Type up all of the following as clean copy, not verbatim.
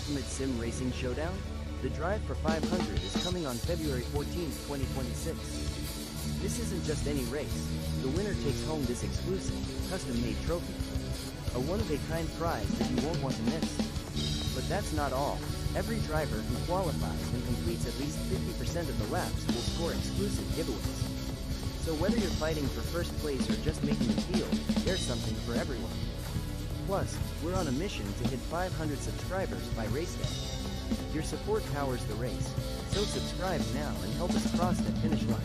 Ultimate Sim Racing Showdown? The Drive for 500 is coming on February 14th, 2026. This isn't just any race. The winner takes home this exclusive, custom-made trophy. A one-of-a-kind prize that you won't want to miss. But that's not all. Every driver who qualifies and completes at least 50% of the laps will score exclusive giveaways. So whether you're fighting for first place or just making the field, there's something for everyone. Plus, we're on a mission to hit 500 subscribers by race day. Your support powers the race, so subscribe now and help us cross that finish line.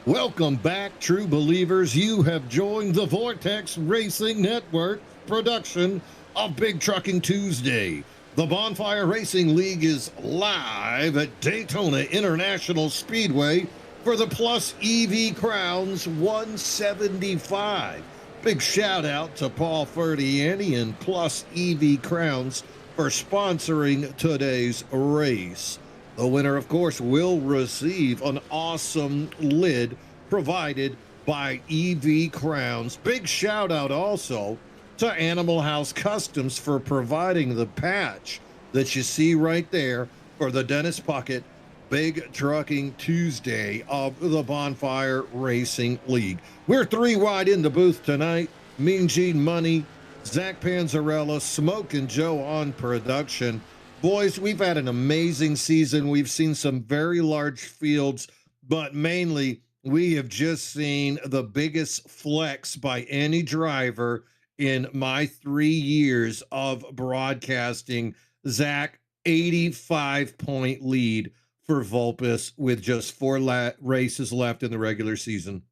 Welcome back, true believers. You have joined the Vortex Racing Network production of Big Trucking Tuesday. The Bonfire Racing League is live at Daytona International Speedway for the Plus EV Crowns 175. Big shout out to Paul Ferdiani and Plus EV Crowns for sponsoring today's race. The winner, of course, will receive an awesome lid provided by EV Crowns. Big shout out also to Animal House Customs for providing the patch that you see right there for the Dennis Puckett Big Trucking Tuesday of the Bonfire Racing League. We're three wide in the booth tonight. Mean Gene Money, Zach Panzarella, Smoke and Joe on production. Boys, we've had an amazing season. We've seen some very large fields, but mainly we have just seen the biggest flex by any driver in my 3 years of broadcasting. Zach, 85-point lead for Vulpes with just 4 races left in the regular season.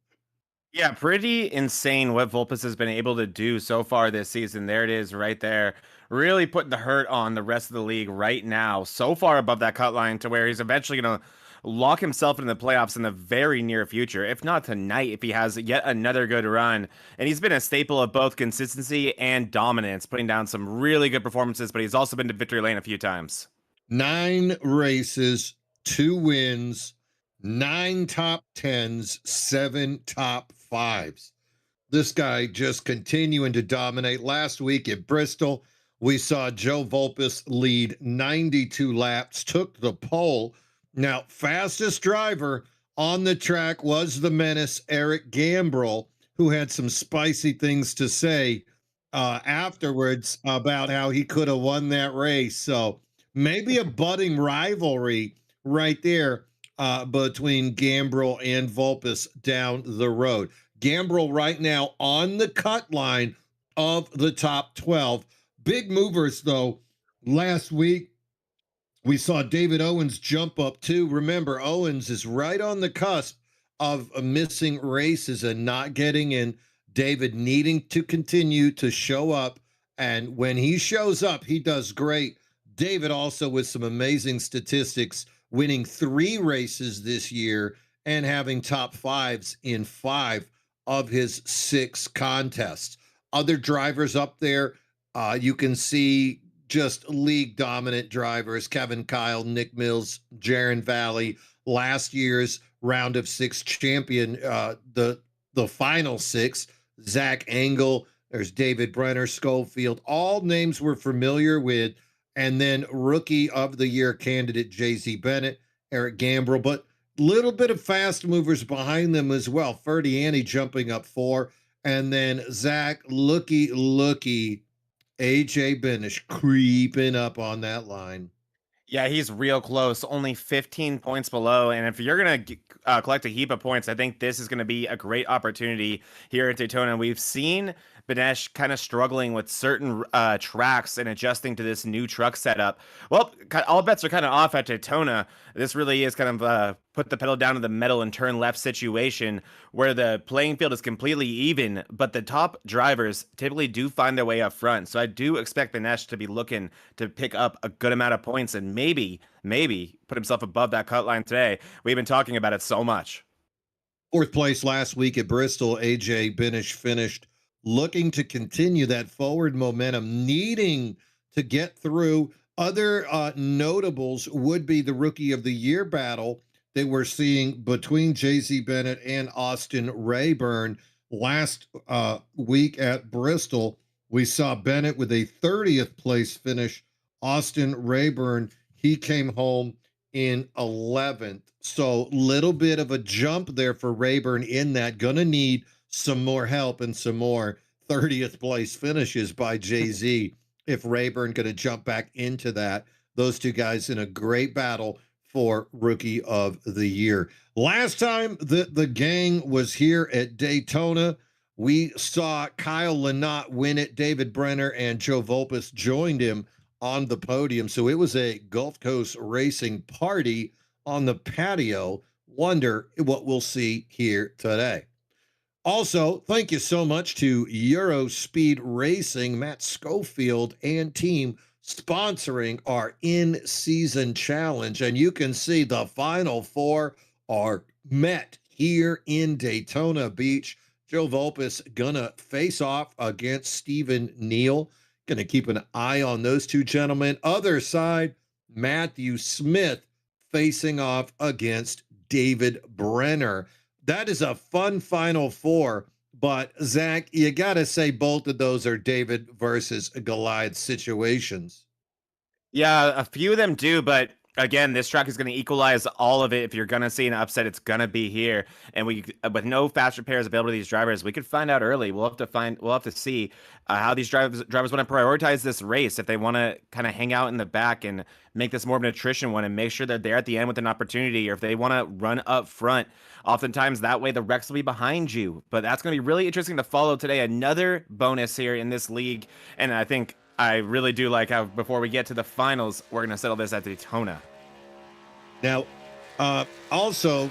Yeah, pretty insane what Vulpes has been able to do so far this season. There it is right there. Really putting the hurt on the rest of the league right now. So far above that cut line to where he's eventually going to lock himself into the playoffs in the very near future. If not tonight, if he has yet another good run. And he's been a staple of both consistency and dominance, putting down some really good performances, but he's also been to victory lane a few times. 9 races, 2 wins, 9 top 10s, 7 top 5s. This guy just continuing to dominate. Last week at Bristol, we saw Joe Vulpes lead 92 laps, took the pole. Now, fastest driver on the track was the menace, Eric Gambrell, who had some spicy things to say afterwards about how he could have won that race. So maybe a budding rivalry right there between Gambrell and Vulpes down the road. Gambrell right now on the cut line of the top 12. Big movers, though, Last week, we saw David Owens jump up too. Remember, Owens is right on the cusp of missing races and not getting in. David needing to continue to show up. And when he shows up, he does great. David also with some amazing statistics, winning 3 races this year and having top 5s in 5 of his 6 contests. Other drivers up there, you can see just league dominant drivers: Kevin Kyle, Nick Mills, Jaron Valley, last year's round of 6 champion, the final 6, Zach Engel, there's David Brenner, Schofield, all names we're familiar with. And then rookie of the year candidate JZ Bennett, Eric Gambrell, but little bit of fast movers behind them as well. Ferdiani jumping up 4, and then Zach looky AJ Benish creeping up on that line. Yeah, he's real close, only 15 points below. And if you're going to collect a heap of points, I think this is going to be a great opportunity here at Daytona. We've seen Benesh kind of struggling with certain tracks and adjusting to this new truck setup. Well, all bets are kind of off at Daytona. This really is kind of put the pedal down to the metal and turn left situation where the playing field is completely even, but the top drivers typically do find their way up front. So I do expect Benesh to be looking to pick up a good amount of points and maybe put himself above that cut line today. We've been talking about it so much. 4th place last week at Bristol, AJ Benish finished, looking to continue that forward momentum, needing to get through. Other notables would be the Rookie of the Year battle that we're seeing between JZ Bennett and Austin Rayburn. Last week at Bristol, we saw Bennett with a 30th place finish. Austin Rayburn, he came home in 11th. So little bit of a jump there for Rayburn in that. Gonna need some more help and some more 30th place finishes by JZ if Rayburn going to jump back into that. Those two guys in a great battle for Rookie of the Year. Last time the gang was here at Daytona, we saw Kyle Lynott win it. David Brenner and Joe Volpus joined him on the podium. So it was a Gulf Coast racing party on the patio. Wonder what we'll see here today. Also, thank you so much to Euro Speed Racing, Matt Schofield and team sponsoring our in-season challenge. And you can see the final 4 are met here in Daytona Beach. Joe Volpus gonna face off against Stephen Neal. Gonna keep an eye on those two gentlemen. Other side, Matthew Smith facing off against David Brenner. That is a fun final 4, but Zach, you got to say both of those are David versus Goliath situations. Yeah, a few of them do, but again, this track is going to equalize all of it. If you're going to see an upset, it's going to be here. And we, with no fast repairs available to these drivers, we could find out early. We'll have to see how these drivers want to prioritize this race. If they want to kind of hang out in the back and make this more of an attrition one and make sure that they're at the end with an opportunity, or if they want to run up front. Oftentimes that way the wrecks will be behind you. But that's going to be really interesting to follow today. Another bonus here in this league. And I really do like how before we get to the finals, we're going to settle this at Daytona. Now, also,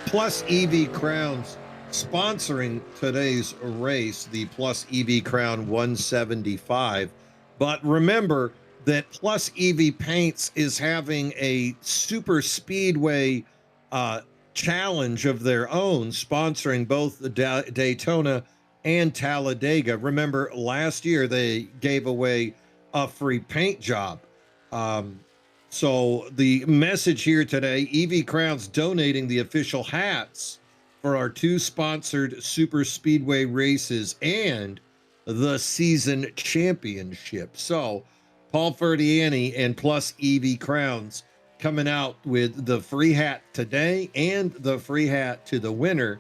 Plus EV Crowns sponsoring today's race, the Plus EV Crown 175. But remember that Plus EV Paints is having a super speedway challenge of their own, sponsoring both the Daytona and Talladega. Remember, last year they gave away a free paint job. So the message here today, EV Crowns donating the official hats for our 2 sponsored super speedway races and the season championship. So Paul Ferdiani and Plus EV Crowns coming out with the free hat today and the free hat to the winner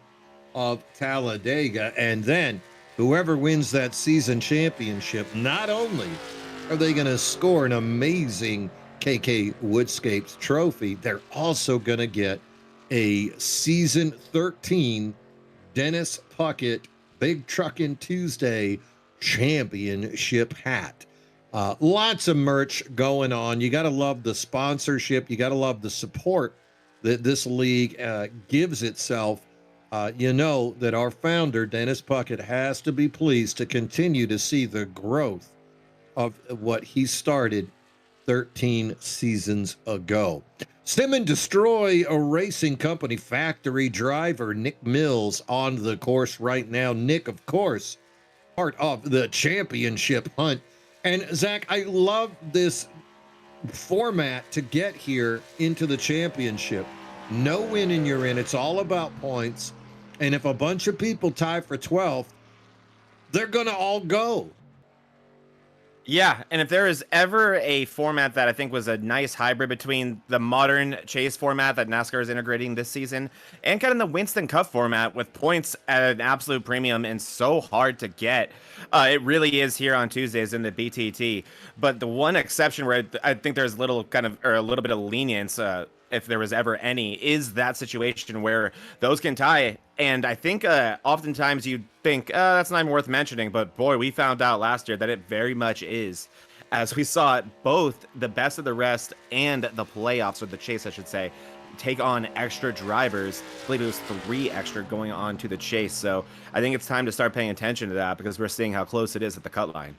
of Talladega. And then whoever wins that season championship, not only are they going to score an amazing KK Woodscapes trophy, they're also going to get a season 13 Dennis Puckett Big Truckin' Tuesday championship hat. Lots of merch going on. You got to love the sponsorship. You got to love the support that this league gives itself. You know that our founder, Dennis Puckett, has to be pleased to continue to see the growth of what he started 13 seasons ago. Sim and Destroy, a racing company factory driver, Nick Mills on the course right now. Nick, of course, part of the championship hunt. And Zach, I love this format to get here into the championship. No win and you're in. It's all about points. And if a bunch of people tie for 12th, they're going to all go. Yeah, and if there is ever a format that I think was a nice hybrid between the modern chase format that NASCAR is integrating this season and kind of the Winston Cup format with points at an absolute premium and so hard to get, it really is here on Tuesdays in the BTT. But the one exception where I think there's a little bit of lenience, if there was ever any, is that situation where those can tie. And I think oftentimes you'd think that's not even worth mentioning, but boy, we found out last year that it very much is, as we saw it, both the best of the rest and the playoffs, or the chase I should say, take on extra drivers. I believe it was 3 extra going on to the chase. So I think it's time to start paying attention to that, because we're seeing how close it is at the cut line.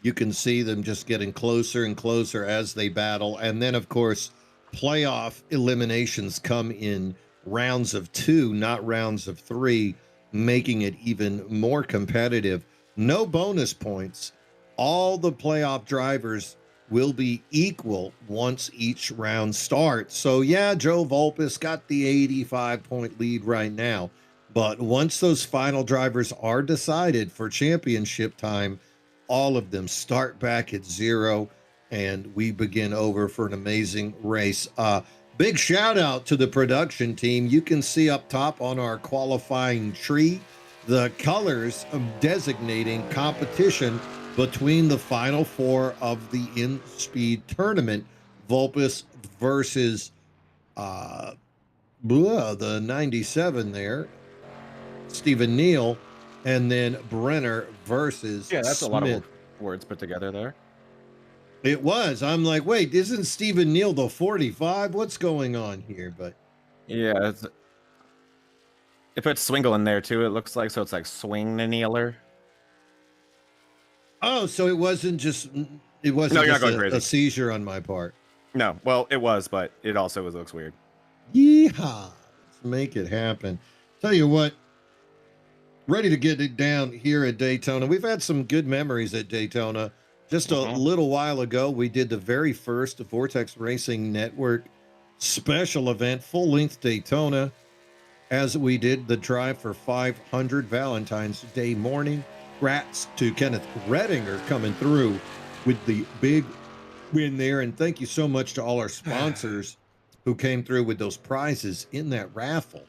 You can see them just getting closer and closer as they battle. And then, of course, playoff eliminations come in rounds of 2, not rounds of 3, making it even more competitive. No bonus points. All the playoff drivers will be equal once each round starts. So yeah, Joe Volpus got the 85-point lead right now. But once those final drivers are decided for championship time, all of them start back at 0. And we begin over for an amazing race. Big shout out to the production team. You can see up top on our qualifying tree the colors of designating competition between the final 4 of the in-speed tournament. Volpus versus the 97 there, Stephen Neal, and then Brenner versus that's Smith. A lot of words put together there. It was. I'm like, wait, isn't Stephen Neal the 45? What's going on here? But yeah, it puts Swingle in there too, it looks like. So it's like Swing the Kneeler. Oh, so it wasn't just No, you're just not going crazy. A seizure on my part. No, well, it was, but it also looks weird. Yeehaw. Let's make it happen. Tell you what, ready to get it down here at Daytona. We've had some good memories at Daytona. Just a little while ago, we did the very first Vortex Racing Network special event, full-length Daytona, as we did the Drive for 500 Valentine's Day morning. Congrats to Kenneth Redinger coming through with the big win there. And thank you so much to all our sponsors who came through with those prizes in that raffle.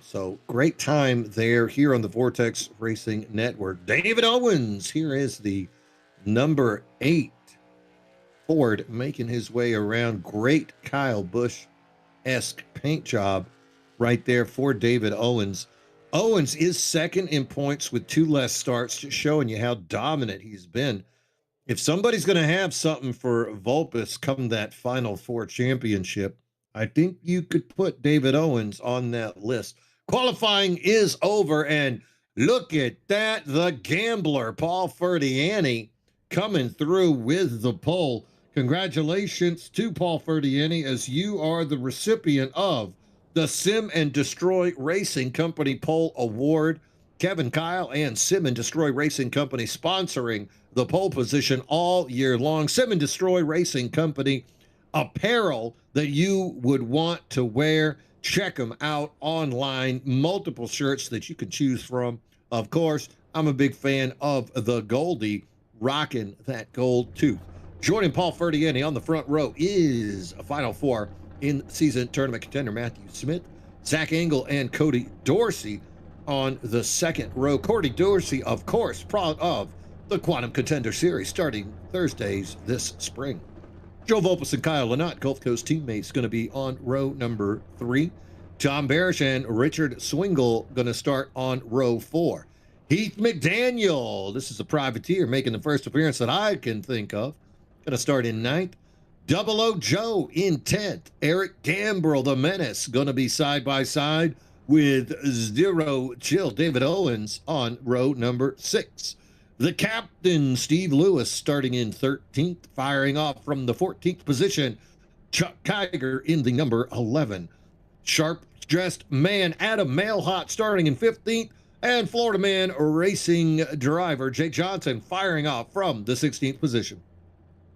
So great time there here on the Vortex Racing Network. David Owens, here is the number 8 Ford making his way around. Great Kyle Busch-esque paint job right there for David Owens. Owens is second in points with 2 less starts, just showing you how dominant he's been. If somebody's going to have something for Volpus come that Final 4 championship, I think you could put David Owens on that list. Qualifying is over, and look at that. The gambler, Paul Ferdiani, coming through with the pole. Congratulations to Paul Ferdiani, as you are the recipient of the Sim and Destroy Racing Company Pole Award. Kevin Kyle and Sim and Destroy Racing Company sponsoring the pole position all year long. Sim and Destroy Racing Company, apparel that you would want to wear. Check them out online. Multiple shirts that you can choose from. Of course, I'm a big fan of the Goldie, rocking that gold tooth. Joining Paul Ferdiani on the front row is a Final 4 in-season tournament contender Matthew Smith, Zach Engel, and Cody Dorsey on the second row. Cody Dorsey, of course, proud of the Quantum Contender Series starting Thursdays this spring. Joe Volpus and Kyle Lynott, Gulf Coast teammates, going to be on row number 3. Tom Barish and Richard Swingle going to start on row 4. Heath McDaniel. This is a privateer making the first appearance that I can think of. Going to start in 9th. Double O Joe in 10th. Eric Gambrell, the menace, going to be side by side with Zero Chill David Owens on row number 6. The captain, Steve Lewis, starting in 13th, firing off from the 14th position. Chuck Kiger in the number 11. Sharp-dressed man, Adam Mailhot, starting in 15th. And Florida Man racing driver Jake Johnson firing off from the 16th position.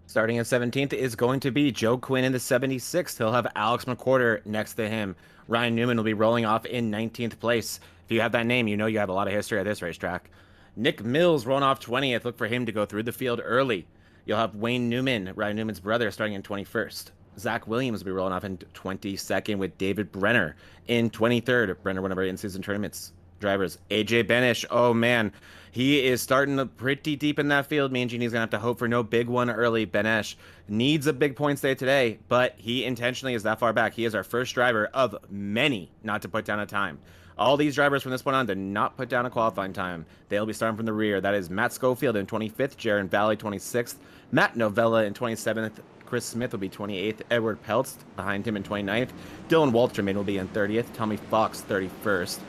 Starting at 17th is going to be Joe Quinn in the 76th. He'll have Alex McWhorter next to him. Ryan Newman will be rolling off in 19th place. If you have that name, you know you have a lot of history at this racetrack. Nick Mills rolling off 20th. Look for him to go through the field early. You'll have Wayne Newman, Ryan Newman's brother, starting in 21st. Zach Williams will be rolling off in 22nd with David Brenner in 23rd. Brenner, one of our in-season tournaments drivers. AJ Benish, oh man, he is starting pretty deep in that field. Me and Jeannie's gonna have to hope for no big one early. Benish needs a big points day today, but he intentionally is that far back. He is our first driver of many not to put down a time. All these drivers from this point on did not put down a qualifying time. They'll be starting from the rear. That is Matt Schofield in 25th, Jaron Valley 26th, Matt Novella in 27th, Chris Smith will be 28th, Edward Peltz behind him in 29th, Dylan Walterman will be in 30th, Tommy Fox 31st,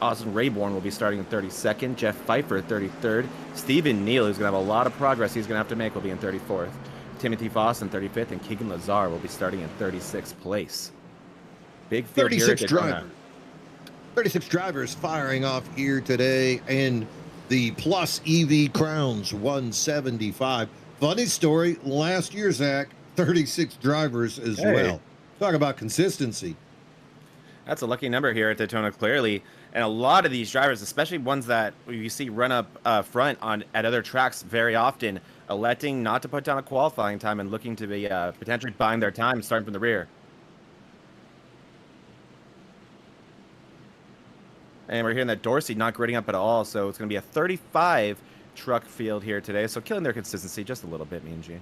Austin Rayborn will be starting in 32nd. Jeff Pfeiffer, 33rd. Stephen Neal, who's going to have a lot of progress he's going to have to make, will be in 34th. Timothy Foss in 35th. And Keegan Lazar will be starting in 36th place. Big field 36 drivers. 36 drivers firing off here today. And the Plus EV Crowns 175. Funny story. Last year, Zach, 36 drivers as well. Talk about consistency. That's a lucky number here at Daytona, clearly. And a lot of these drivers, especially ones that you see run up front at other tracks very often, electing not to put down a qualifying time and looking to be potentially buying their time starting from the rear. And we're hearing that Dorsey not grading up at all, so it's going to be a 35 truck field here today. So killing their consistency just a little bit, me and Gene.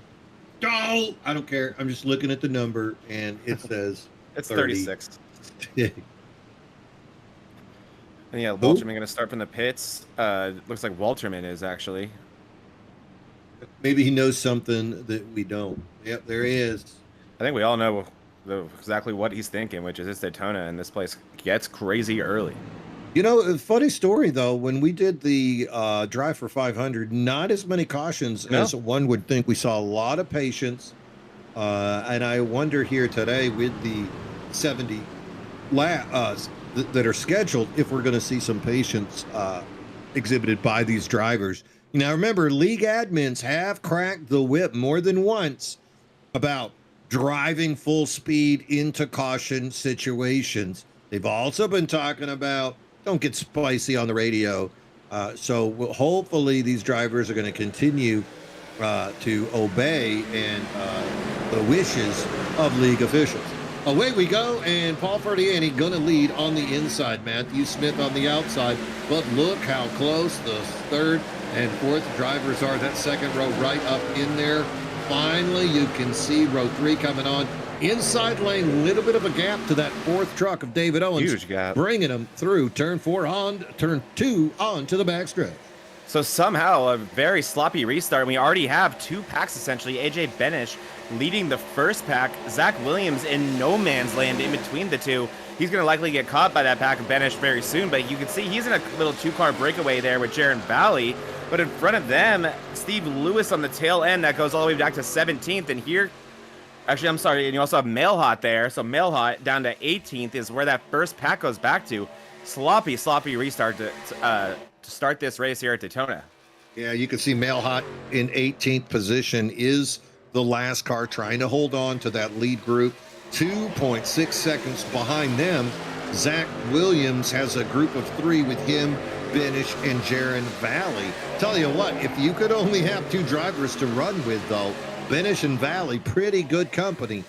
Oh, I don't care. I'm just looking at the number, and it says it's 30. 36. And yeah, Walterman going to start from the pits. Looks like Walterman is actually. Maybe he knows something that we don't. Yep, there he is. I think we all know exactly what he's thinking, which is it's Daytona, and this place gets crazy early. You know, a funny story, though, when we did the Drive for 500, not as many cautions as one would think. We saw a lot of patience. And I wonder here today with the 70 laps that are scheduled, if we're going to see some patience exhibited by these drivers. Now, remember, league admins have cracked the whip more than once about driving full speed into caution situations. They've also been talking about don't get spicy on the radio. So hopefully these drivers are going to continue to obey and the wishes of league officials. Away we go, and Paul Ferdiani going to lead on the inside. Matthew Smith on the outside. But look how close the third and fourth drivers are. That second row right up in there. Finally, you can see row 3 coming on. Inside lane, little bit of a gap to that fourth truck of David Owens. Huge gap. Bringing him through turn 4 on, turn 2 on to the backstretch. So somehow a very sloppy restart. We already have 2 packs essentially. AJ Benish leading the first pack. Zach Williams in no man's land in between the two. He's going to likely get caught by that pack of Benish very soon, but you can see he's in a little 2-car breakaway there with Jaron Valley. But in front of them, Steve Lewis on the tail end that goes all the way back to 17th. And here, actually, I'm sorry, and you also have Mailhot there. So Mailhot down to 18th is where that first pack goes back to. Sloppy restart to start this race here at Daytona. Yeah, you can see Mailhot in 18th position is the last car trying to hold on to that lead group. 2.6 seconds behind them. Zach Williams has a group of 3 with him, Benish, and Jaron Valley. Tell you what, if you could only have 2 drivers to run with, though, Benish and Valley, pretty good company.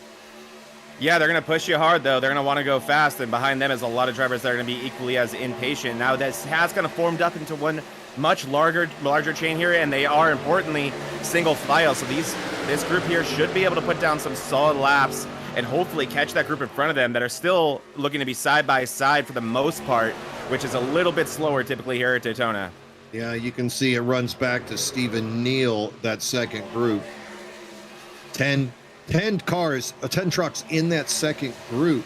Yeah, they're going to push you hard, though. They're going to want to go fast, and behind them is a lot of drivers that are going to be equally as impatient. Now, this has kind of formed up into one much larger chain here, and they are, importantly, single file. So this group here should be able to put down some solid laps and hopefully catch that group in front of them that are still looking to be side by side for the most part, which is a little bit slower typically here at Daytona. Yeah, you can see it runs back to Stephen Neal, that second group. 10 cars, 10 trucks in that second group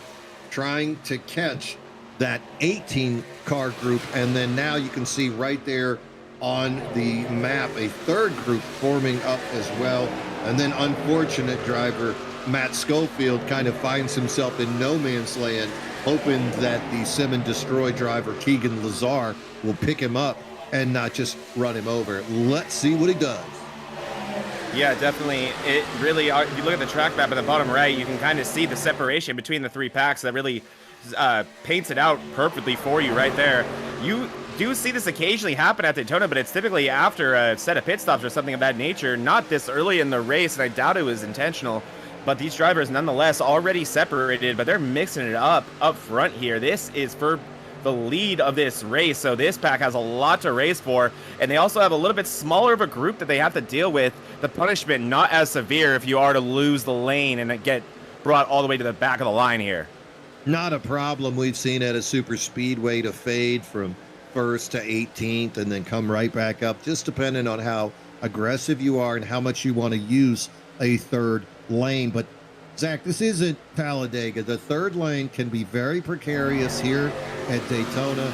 trying to catch that 18 car group. And then now you can see right there on the map a third group forming up as well. And then unfortunate driver Matt Schofield kind of finds himself in no man's land, hoping that the Sim and Destroy driver Keegan Lazar will pick him up and not just run him over. Let's see what he does. Yeah, definitely. It really, if you look at the track map at the bottom right, you can kind of see the separation between the three packs that really paints it out perfectly for you right there. You do see this occasionally happen at Daytona, but it's typically after a set of pit stops or something of that nature, not this early in the race, and I doubt it was intentional. But these drivers, nonetheless, already separated, but they're mixing it up front here. This is for the lead of this race, so this pack has a lot to race for, and they also have a little bit smaller of a group that they have to deal with. The punishment not as severe if you are to lose the lane and get brought all the way to the back of the line here. Not a problem. We've seen at a super speedway to fade from first to 18th and then come right back up, just depending on how aggressive you are and how much you want to use a third lane. But Zach, this isn't Talladega. The third lane can be very precarious here at Daytona.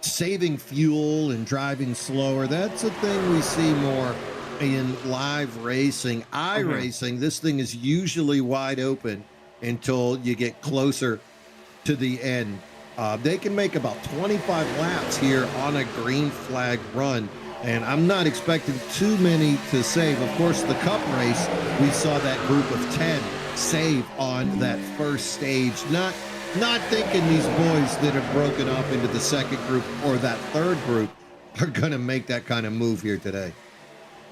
Saving fuel and driving slower, that's a thing we see more in live racing. iRacing, this thing is usually wide open until you get closer to the end. They can make about 25 laps here on a green flag run, and I'm not expecting too many to save. Of course, the Cup race, we saw that group of 10 save on that first stage. Not thinking these boys that have broken up into the second group or that third group are going to make that kind of move here today.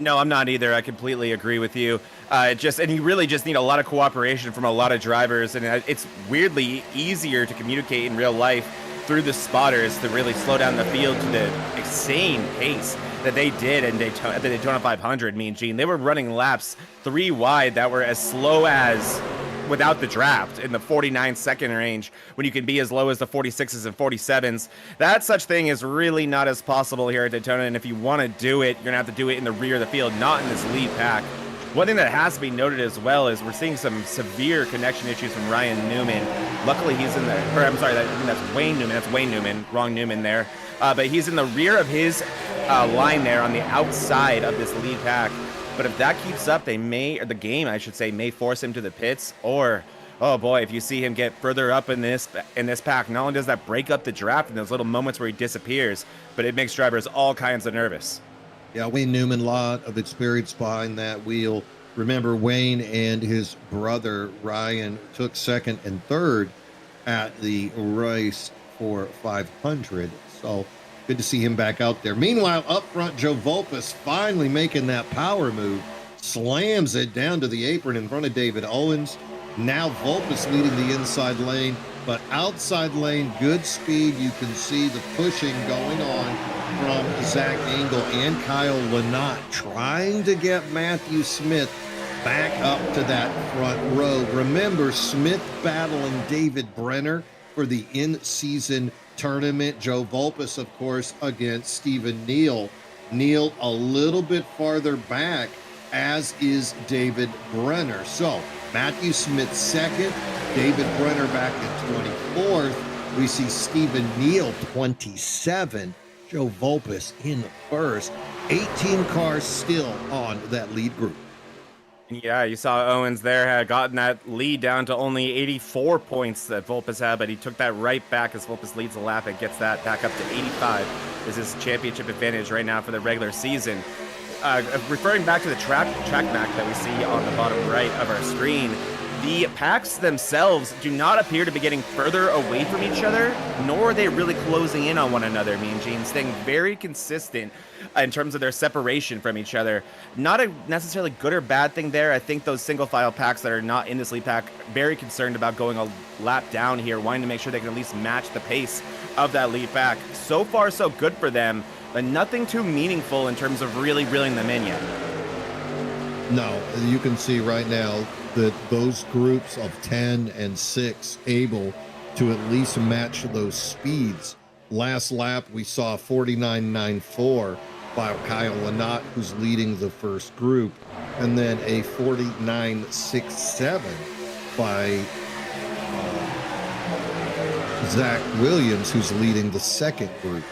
No, I'm not either. I completely agree with you. And you really just need a lot of cooperation from a lot of drivers, and it's weirdly easier to communicate in real life through the spotters to really slow down the field to the insane pace that they did at the Daytona 500. Me and Gene, they were running laps 3 wide that were as slow as without the draft in the 49-second range, when you can be as low as the 46s and 47s. That such thing is really not as possible here at Daytona, and if you want to do it, you're going to have to do it in the rear of the field, not in this lead pack. One thing that has to be noted as well is we're seeing some severe connection issues from Ryan Newman. Luckily, he's in the, or I'm sorry, I think that's Wayne Newman. That's Wayne Newman, wrong Newman there. But he's in the rear of his line there on the outside of this lead pack. But if that keeps up, they may, or the game, I should say, may force him to the pits. Or, oh boy, if you see him get further up in this pack, not only does that break up the draft in those little moments where he disappears, but it makes drivers all kinds of nervous. Yeah, Wayne Newman, lot of experience behind that wheel. Remember, Wayne and his brother Ryan took second and third at the race for 500. So good to see him back out there. Meanwhile, up front, Joe Volpus finally making that power move. Slams it down to the apron in front of David Owens. Now Volpus leading the inside lane, but outside lane, good speed. You can see the pushing going on from Zach Engel and Kyle Lynott, trying to get Matthew Smith back up to that front row. Remember, Smith battling David Brenner for the in-season tournament. Joe Volpus, of course, against Stephen Neal. Neal a little bit farther back, as is David Brenner. So Matthew Smith second, David Brenner back in 24th. We see Stephen Neal 27, Joe Volpus in first. 18 cars still on that lead group. Yeah, you saw Owens there had gotten that lead down to only 84 points that Volpus had, but he took that right back as Volpus leads the lap and gets that back up to 85. This is championship advantage right now for the regular season. Referring back to the track map that we see on the bottom right of our screen, the packs themselves do not appear to be getting further away from each other, nor are they really closing in on one another. Me and Gene staying very consistent in terms of their separation from each other. Not a necessarily good or bad thing there. I think those single file packs that are not in this lead pack, very concerned about going a lap down here, wanting to make sure they can at least match the pace of that lead pack. So far, so good for them, but nothing too meaningful in terms of really reeling them in yet. No, you can see right now that those groups of 10 and 6 able to at least match those speeds Last lap, we saw 49.94 by Kyle Lynott, who's leading the first group, and then a 49.67 by Zach Williams, who's leading the second group.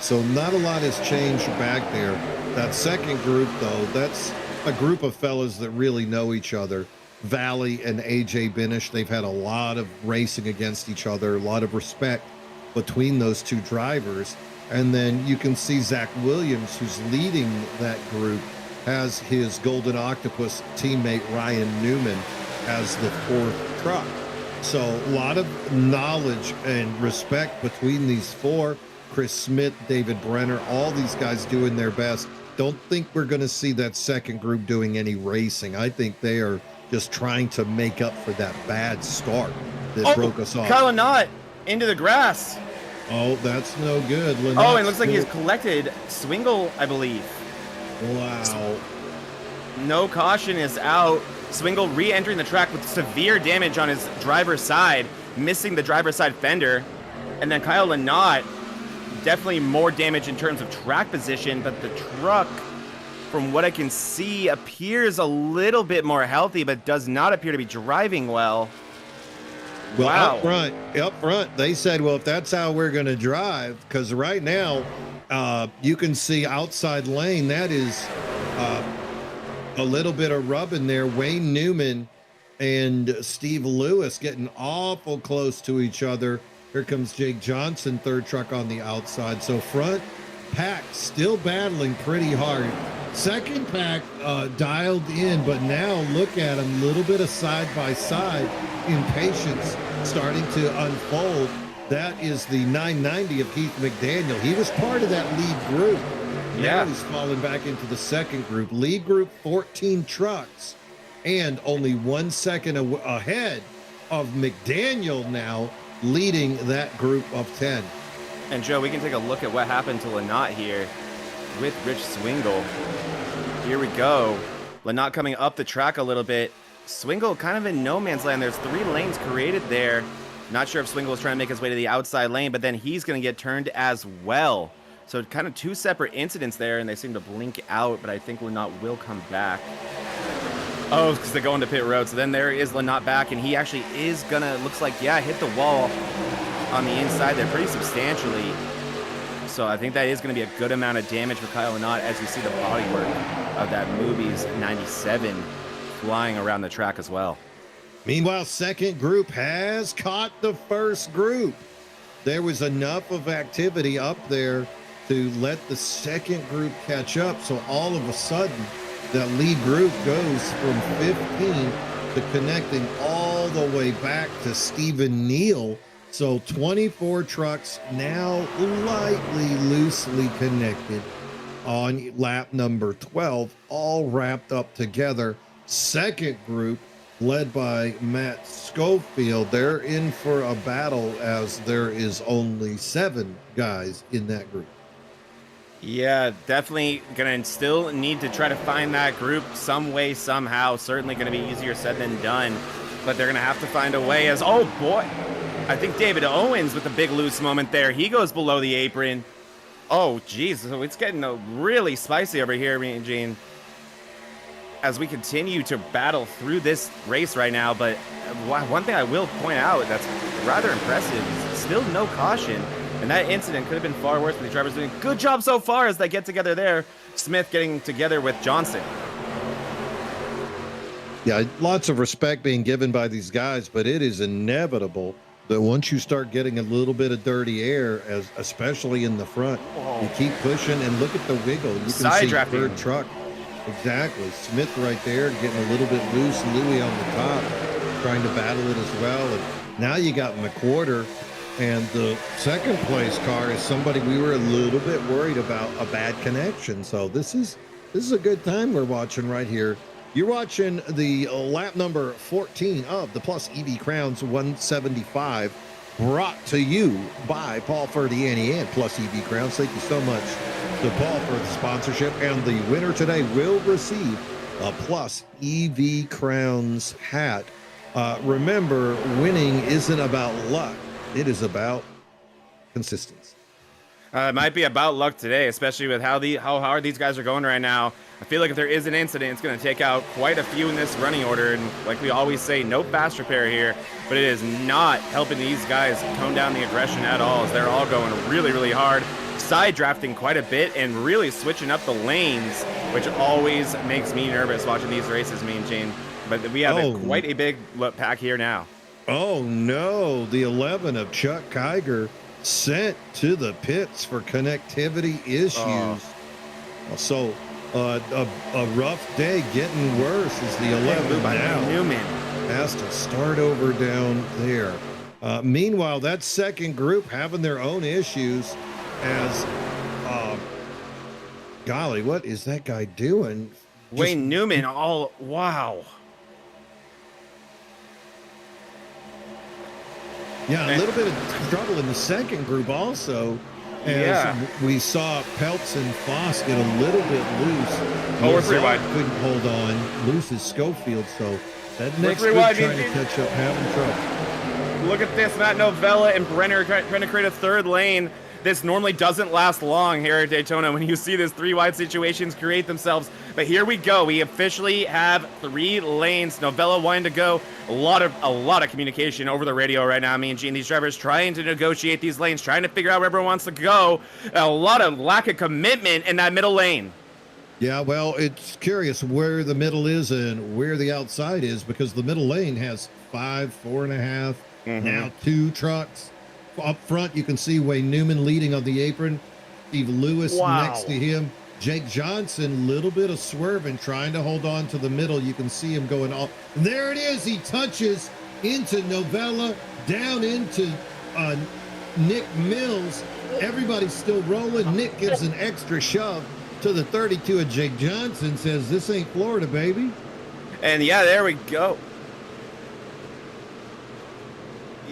So not a lot has changed back there. That second group, though, that's a group of fellas that really know each other. Valley and AJ Binish, they've had a lot of racing against each other, a lot of respect between those two drivers. And then you can see Zach Williams, who's leading that group, has his Golden Octopus teammate Ryan Newman as the fourth truck. So a lot of knowledge and respect between these four. Chris Smith, David Brenner, all these guys doing their best. Don't think we're going to see that second group doing any racing. I think they are just trying to make up for that bad start that broke us off. Kyle Lynott into the grass. Oh, that's no good. Oh, it looks like he's collected Swingle, I believe. Wow. No caution is out. Swingle re-entering the track with severe damage on his driver's side, missing the driver's side fender. And then Kyle Lynott, definitely more damage in terms of track position, but the truck, from what I can see, appears a little bit more healthy, but does not appear to be driving well. Well, wow. Up front, they said, well, if that's how we're going to drive, because right now you can see outside lane, that is a little bit of rub in there. Wayne Newman and Steve Lewis getting awful close to each other. Here comes Jake Johnson, third truck on the outside. So front pack still battling pretty hard. Second pack dialed in, but now look at him, little bit of side-by-side impatience starting to unfold. That is the 990 of Keith McDaniel. He was part of that lead group. Yeah. Now he's fallen back into the second group. Lead group, 14 trucks, and only 1 second ahead of McDaniel now leading that group of 10. And Joe, we can take a look at what happened to Lynott here with Rich Swingle. Here we go. Lynott coming up the track a little bit. Swingle kind of in no man's land. There's 3 lanes created there. Not sure if Swingle is trying to make his way to the outside lane, but then he's going to get turned as well. So kind of 2 separate incidents there, and they seem to blink out, but I think Lynott will come back. Oh, because they're going to pit road. So then there is Lynott back, and he actually is going to, looks like, yeah, hit the wall on the inside there pretty substantially. So I think that is going to be a good amount of damage for Kyle Lynott as you see the bodywork of that Movies 97 flying around the track as well. Meanwhile, second group has caught the first group. There was enough of activity up there to let the second group catch up. So all of a sudden, that lead group goes from 15 to connecting all the way back to Stephen Neal. So 24 trucks now lightly, loosely connected on lap number 12, all wrapped up together. Second group led by Matt Schofield. They're in for a battle as there is only 7 guys in that group. Yeah, definitely gonna still need to try to find that group some way, somehow. Certainly gonna be easier said than done, but they're gonna have to find a way as, oh boy, I think David Owens with a big loose moment there. He goes below the apron. Oh, geez, so it's getting really spicy over here, me and Gene, as we continue to battle through this race right now. But one thing I will point out that's rather impressive is still no caution. And that incident could have been far worse, but the drivers doing a good job so far as they get together there. Smith getting together with Johnson. Yeah, lots of respect being given by these guys, but it is inevitable that once you start getting a little bit of dirty air, especially in the front, you keep pushing and look at the wiggle. You can see third truck. Exactly. Smith right there getting a little bit loose. Louis on the top trying to battle it as well. And now you got McWhorter. And the second place car is somebody we were a little bit worried about a bad connection. So this is a good time we're watching right here. You're watching the lap number 14 of the Plus EV Crowns 175, brought to you by Paul Ferdiani and Plus EV Crowns. Thank you so much to Paul for the sponsorship. And the winner today will receive a Plus EV Crowns hat. Remember, winning isn't about luck. It is about consistency. It might be about luck today, especially with how hard these guys are going right now. I feel like if there is an incident, it's going to take out quite a few in this running order. And like we always say, no fast repair here. But it is not helping these guys tone down the aggression at all, as they're all going really, really hard. Side drafting quite a bit and really switching up the lanes, which always makes me nervous watching these races, Mean Gene. But we have quite a big pack here now. Oh, no. The 11 of Chuck Kiger sent to the pits for connectivity issues. So a rough day, getting worse as the 11 now Newman has to start over down there. Meanwhile, that second group having their own issues as golly, what is that guy doing? Wayne Newman, wow. Yeah, a little bit of trouble in the second group also, as we saw Peltz and Foss get a little bit loose. We're 3 wide. Couldn't hold on. Loose is Schofield, so that next group trying to catch up, having trouble. Look at this, Matt Novella and Brenner trying to create a third lane. This normally doesn't last long here at Daytona when you see these 3 wide situations create themselves. But here we go. We officially have 3 lanes. Novella wanting to go. A lot of communication over the radio right now. Me and Gene, these drivers trying to negotiate these lanes, trying to figure out where everyone wants to go. A lot of lack of commitment in that middle lane. Yeah, well, it's curious where the middle is and where the outside is, because the middle lane has 5, 4.5, now 2 trucks. Up front, you can see Wayne Newman leading on the apron. Steve Lewis next to him. Jake Johnson, little bit of swerving, trying to hold on to the middle. You can see him going off. There it is. He touches into Novella, down into Nick Mills. Everybody's still rolling. Nick gives an extra shove to the 32 of Jake Johnson, says, this ain't Florida, baby. And yeah, there we go.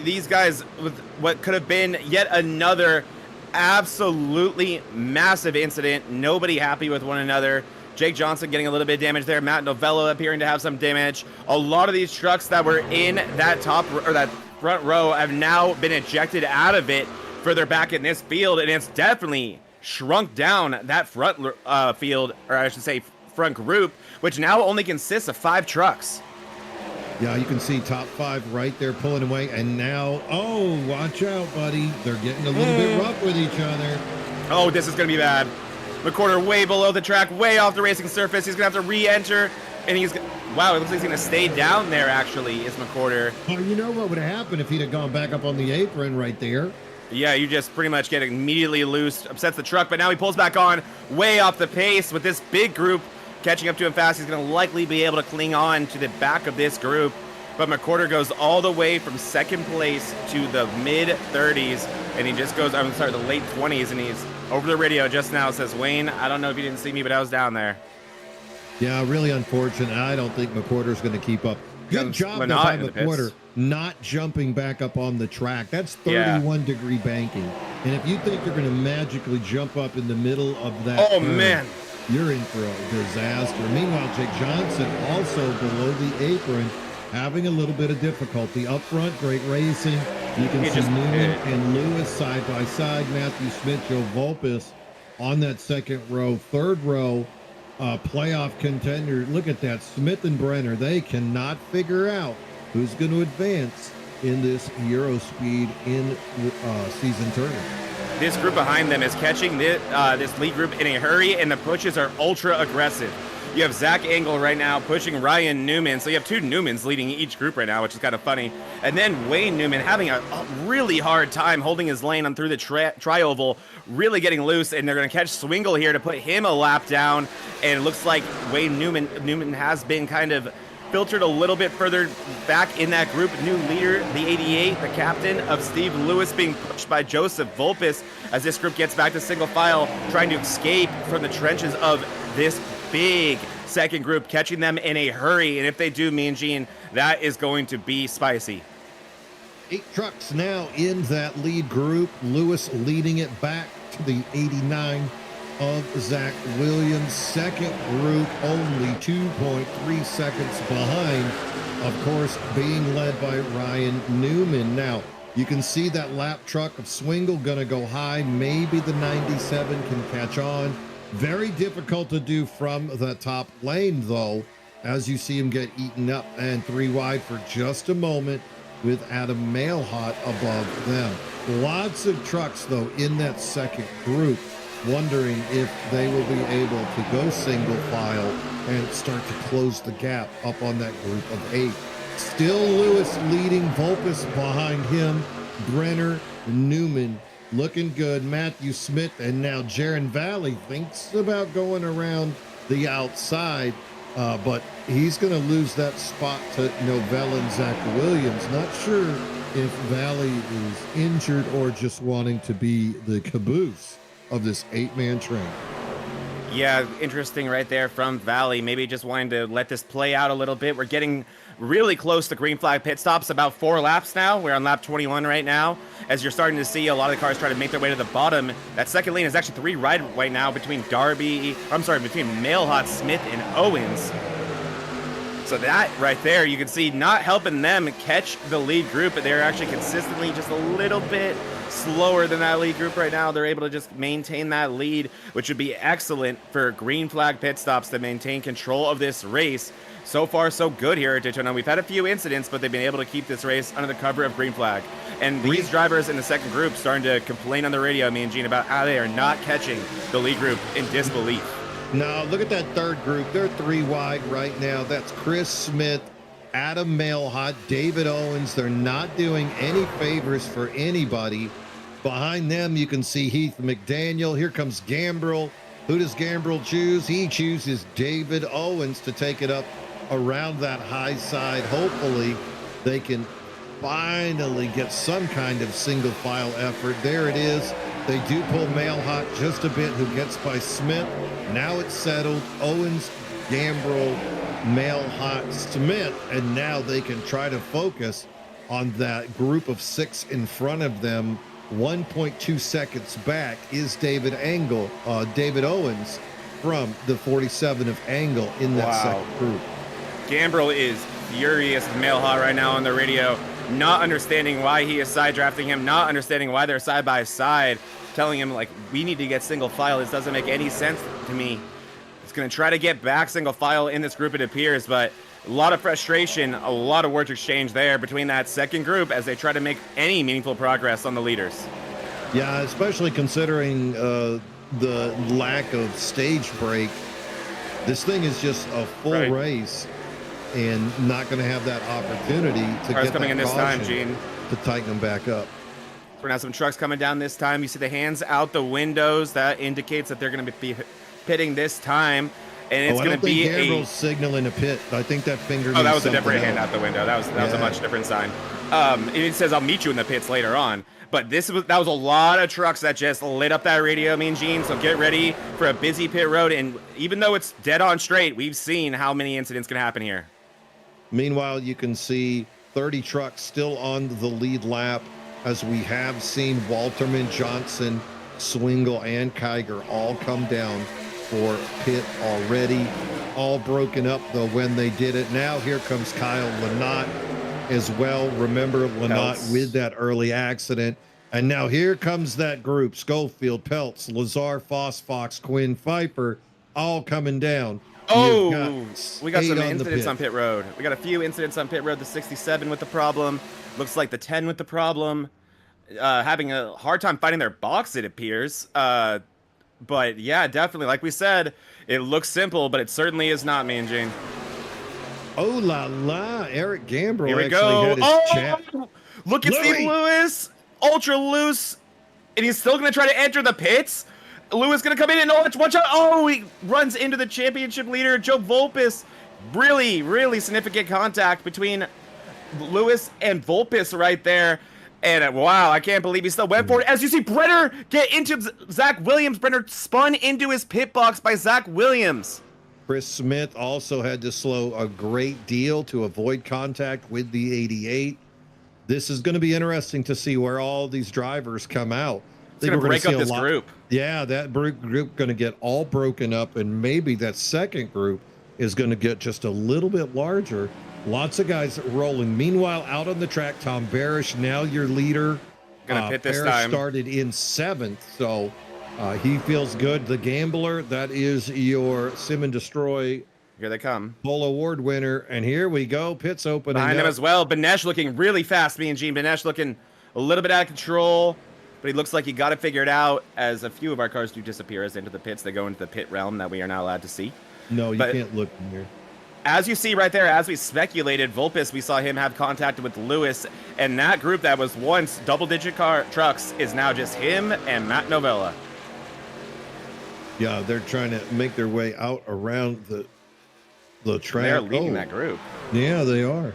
These guys with what could have been yet another absolutely massive incident. Nobody happy with one another. Jake Johnson getting a little bit of damage there. Matt Novella appearing to have some damage. A lot of these trucks that were in that that front row have now been ejected out of it further back in this field, and it's definitely shrunk down that front field, or I should say front group, which now only consists of 5 trucks. Yeah, you can see top 5 right there pulling away. And now, watch out, buddy. They're getting a little bit rough with each other. Oh, this is going to be bad. McWhorter way below the track, way off the racing surface. He's going to have to re-enter. And wow, it looks like he's going to stay down there, actually, is McWhorter. Oh, you know what would have happened if he'd have gone back up on the apron right there? Yeah, you just pretty much get immediately loose, upsets the truck. But now he pulls back on, way off the pace with this big group. Catching up to him fast, he's going to likely be able to cling on to the back of this group. But McWhorter goes all the way from second place to the mid-30s, and he just goes, the late 20s, and he's over the radio just now, says, Wayne, I don't know if you didn't see me, but I was down there. Yeah, really unfortunate. I don't think McWhorter's going to keep up. Good job by McWhorter not jumping back up on the track. That's 31-degree banking. And if you think you're going to magically jump up in the middle of that man, you're in for a disaster. Meanwhile, Jake Johnson also below the apron, having a little bit of difficulty. Up front, great racing. You can see Newman and Lewis side by side. Matthew Smith, Joe Vulpes on that second row. Third row, playoff contender. Look at that. Smith and Brenner, they cannot figure out who's going to advance in this Euro Speed in season tournament. This group behind them is catching this lead group in a hurry, and the pushes are ultra aggressive. You have Zach Engel right now pushing Ryan Newman. So you have 2 Newmans leading each group right now, which is kind of funny. And then Wayne Newman having a really hard time holding his lane on through the tri-oval, really getting loose. And they're going to catch Swingle here to put him a lap down. And it looks like Wayne Newman has been kind of filtered a little bit further back in that group. New leader, the 88, the captain of Steve Lewis, being pushed by Joseph Vulpes as this group gets back to single file, trying to escape from the trenches of this big second group, catching them in a hurry. And if they do, Mean Gene, that is going to be spicy. 8 trucks now in that lead group. Lewis leading it back to the 89 of Zach Williams. Second group only 2.3 seconds behind, of course, being led by Ryan Newman. Now, You can see that lap truck of Swingle going to go high. Maybe the 97 can catch on. Very difficult to do from the top lane, though, as you see him get eaten up. And 3 wide for just a moment with Adam Mailhot above them. Lots of trucks, though, in that second group, wondering if they will be able to go single file and start to close the gap up on that group of 8. Still Lewis leading, Vulpes behind him, Brenner, Newman looking good, Matthew Smith, and now Jaron Valley thinks about going around the outside, but he's going to lose that spot to Novell and Zach Williams. Not sure if Valley is injured or just wanting to be the caboose of this 8-man train. Yeah, interesting right there from Valley. Maybe just wanting to let this play out a little bit. We're getting really close to green flag pit stops, about 4 laps now. We're on lap 21 right now. As you're starting to see a lot of the cars try to make their way to the bottom. That second lane is actually 3 right now between between Mailhot, Smith, and Owens. So that right there, you can see not helping them catch the lead group, but they're actually consistently just a little bit slower than that lead group right now. They're able to just maintain that lead, which would be excellent for green flag pit stops to maintain control of this race. So far, so good here at Daytona. We've had a few incidents, but they've been able to keep this race under the cover of green flag. And these drivers in the second group starting to complain on the radio, me and Gene, about how they are not catching the lead group in disbelief. Now, look at that third group. They're 3 wide right now. That's Chris Smith, Adam Mailhot, David Owens. They're not doing any favors for anybody. Behind them, you can see Heath McDaniel. Here comes Gambrill. Who does Gambrill choose? He chooses David Owens to take it up around that high side. Hopefully, they can finally get some kind of single file effort. There it is. They do pull Mailhot just a bit, who gets by Smith. Now it's settled. Owens, Gambrill, Mailhot, Smith, and now they can try to focus on that group of 6 in front of them. 1.2 seconds back is David Owens from the 47 of Angle in that second group. Gambrill is furious with Mailhot right now on the radio, not understanding why he is side drafting him, not understanding why they're side by side, telling him, like, we need to get single file. This doesn't make any sense to me. It's going to try to get back single file in this group, it appears, but a lot of frustration, a lot of words exchanged there between that second group as they try to make any meaningful progress on the leaders. Yeah, especially considering the lack of stage break. This thing is just a full race and not going to have that opportunity to get coming in this time, Gene, to tighten them back up. We're now some trucks coming down this time. You see the hands out the windows. That indicates that they're going to be pitting this time. And it's going to be Gambrill's signaling a pit. I think that finger. Oh, that was a different hand out the window. That was a much different sign. It says I'll meet you in the pits later on. But that was a lot of trucks that just lit up that radio, Mean Gene. So get ready for a busy pit road. And even though it's dead on straight, we've seen how many incidents can happen here. Meanwhile, you can see 30 trucks still on the lead lap, as we have seen Walterman, Johnson, Swingle, and Kiger all come down for pit already. All broken up, though, when they did it. Now here comes Kyle Lynott as well. Remember Lynott with that early accident. And now here comes that group. Schofield, Peltz, Lazar, Fox, Quinn, Pfeiffer, all coming down. Oh, we got some incidents on pit road. We got a few incidents on pit road. The 67 with the problem. Looks like the 10 with the problem. Having a hard time finding their box, it appears. But yeah, definitely. Like we said, it looks simple, but it certainly is not, me and Jane. Oh la la, Eric Gambrill. Here we go. Look at Steve Lewis, ultra loose, and he's still gonna try to enter the pits. Lewis gonna come in and watch out. Oh, he runs into the championship leader, Joe Vulpes. Really, really significant contact between Lewis and Vulpes right there. And wow, I can't believe he still went for it. As you see Brenner get into Zach Williams. Brenner spun into his pit box by Zach Williams. Chris Smith also had to slow a great deal to avoid contact with the 88. This is going to be interesting to see where all these drivers come out. It's going to break up this group. Yeah, that group going to get all broken up, and maybe that second group is going to get just a little bit larger Lots of guys rolling. Meanwhile, out on the track, Tom Barish, now your leader. Gonna pit this Parrish time. started in 7th, so he feels good. The Gambler, that is your Sim and Destroy Here they come. Bull Award winner. And here we go. Pits opening Behind him up. as well. Banesh looking really fast, me and Gene. Banesh looking a little bit out of control, but he looks like he got it figured out as a few of our cars do disappear as they enter the pits. They go into the pit realm that we are not allowed to see. No, you can't look in here. As you see right there, as we speculated, Vulpes, we saw him have contact with Lewis, and that group that was once double-digit car trucks is now just him and Matt Novella. Yeah, they're trying to make their way out around the track. They're leading that group. Yeah, they are.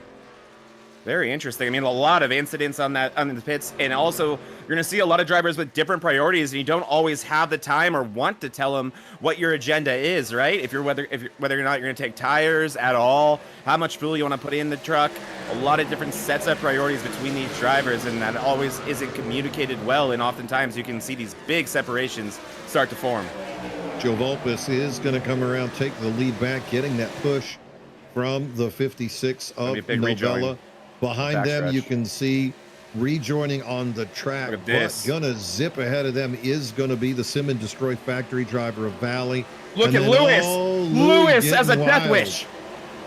Very interesting. I mean, a lot of incidents on the pits, and also you're going to see a lot of drivers with different priorities, and you don't always have the time or want to tell them what your agenda is, right? If you're whether or not you're going to take tires at all, how much fuel you want to put in the truck, a lot of different sets of priorities between these drivers, and that always isn't communicated well, and oftentimes you can see these big separations start to form. Joe Vulpes is going to come around, take the lead back, getting that push from the 56 of Novella. Rejoin. Behind them, you can see rejoining on the track. Look at this. But gonna zip ahead of them is gonna be the Sim and Destroy factory driver of Valley. Look at Lewis. Lewis as a Death Wish.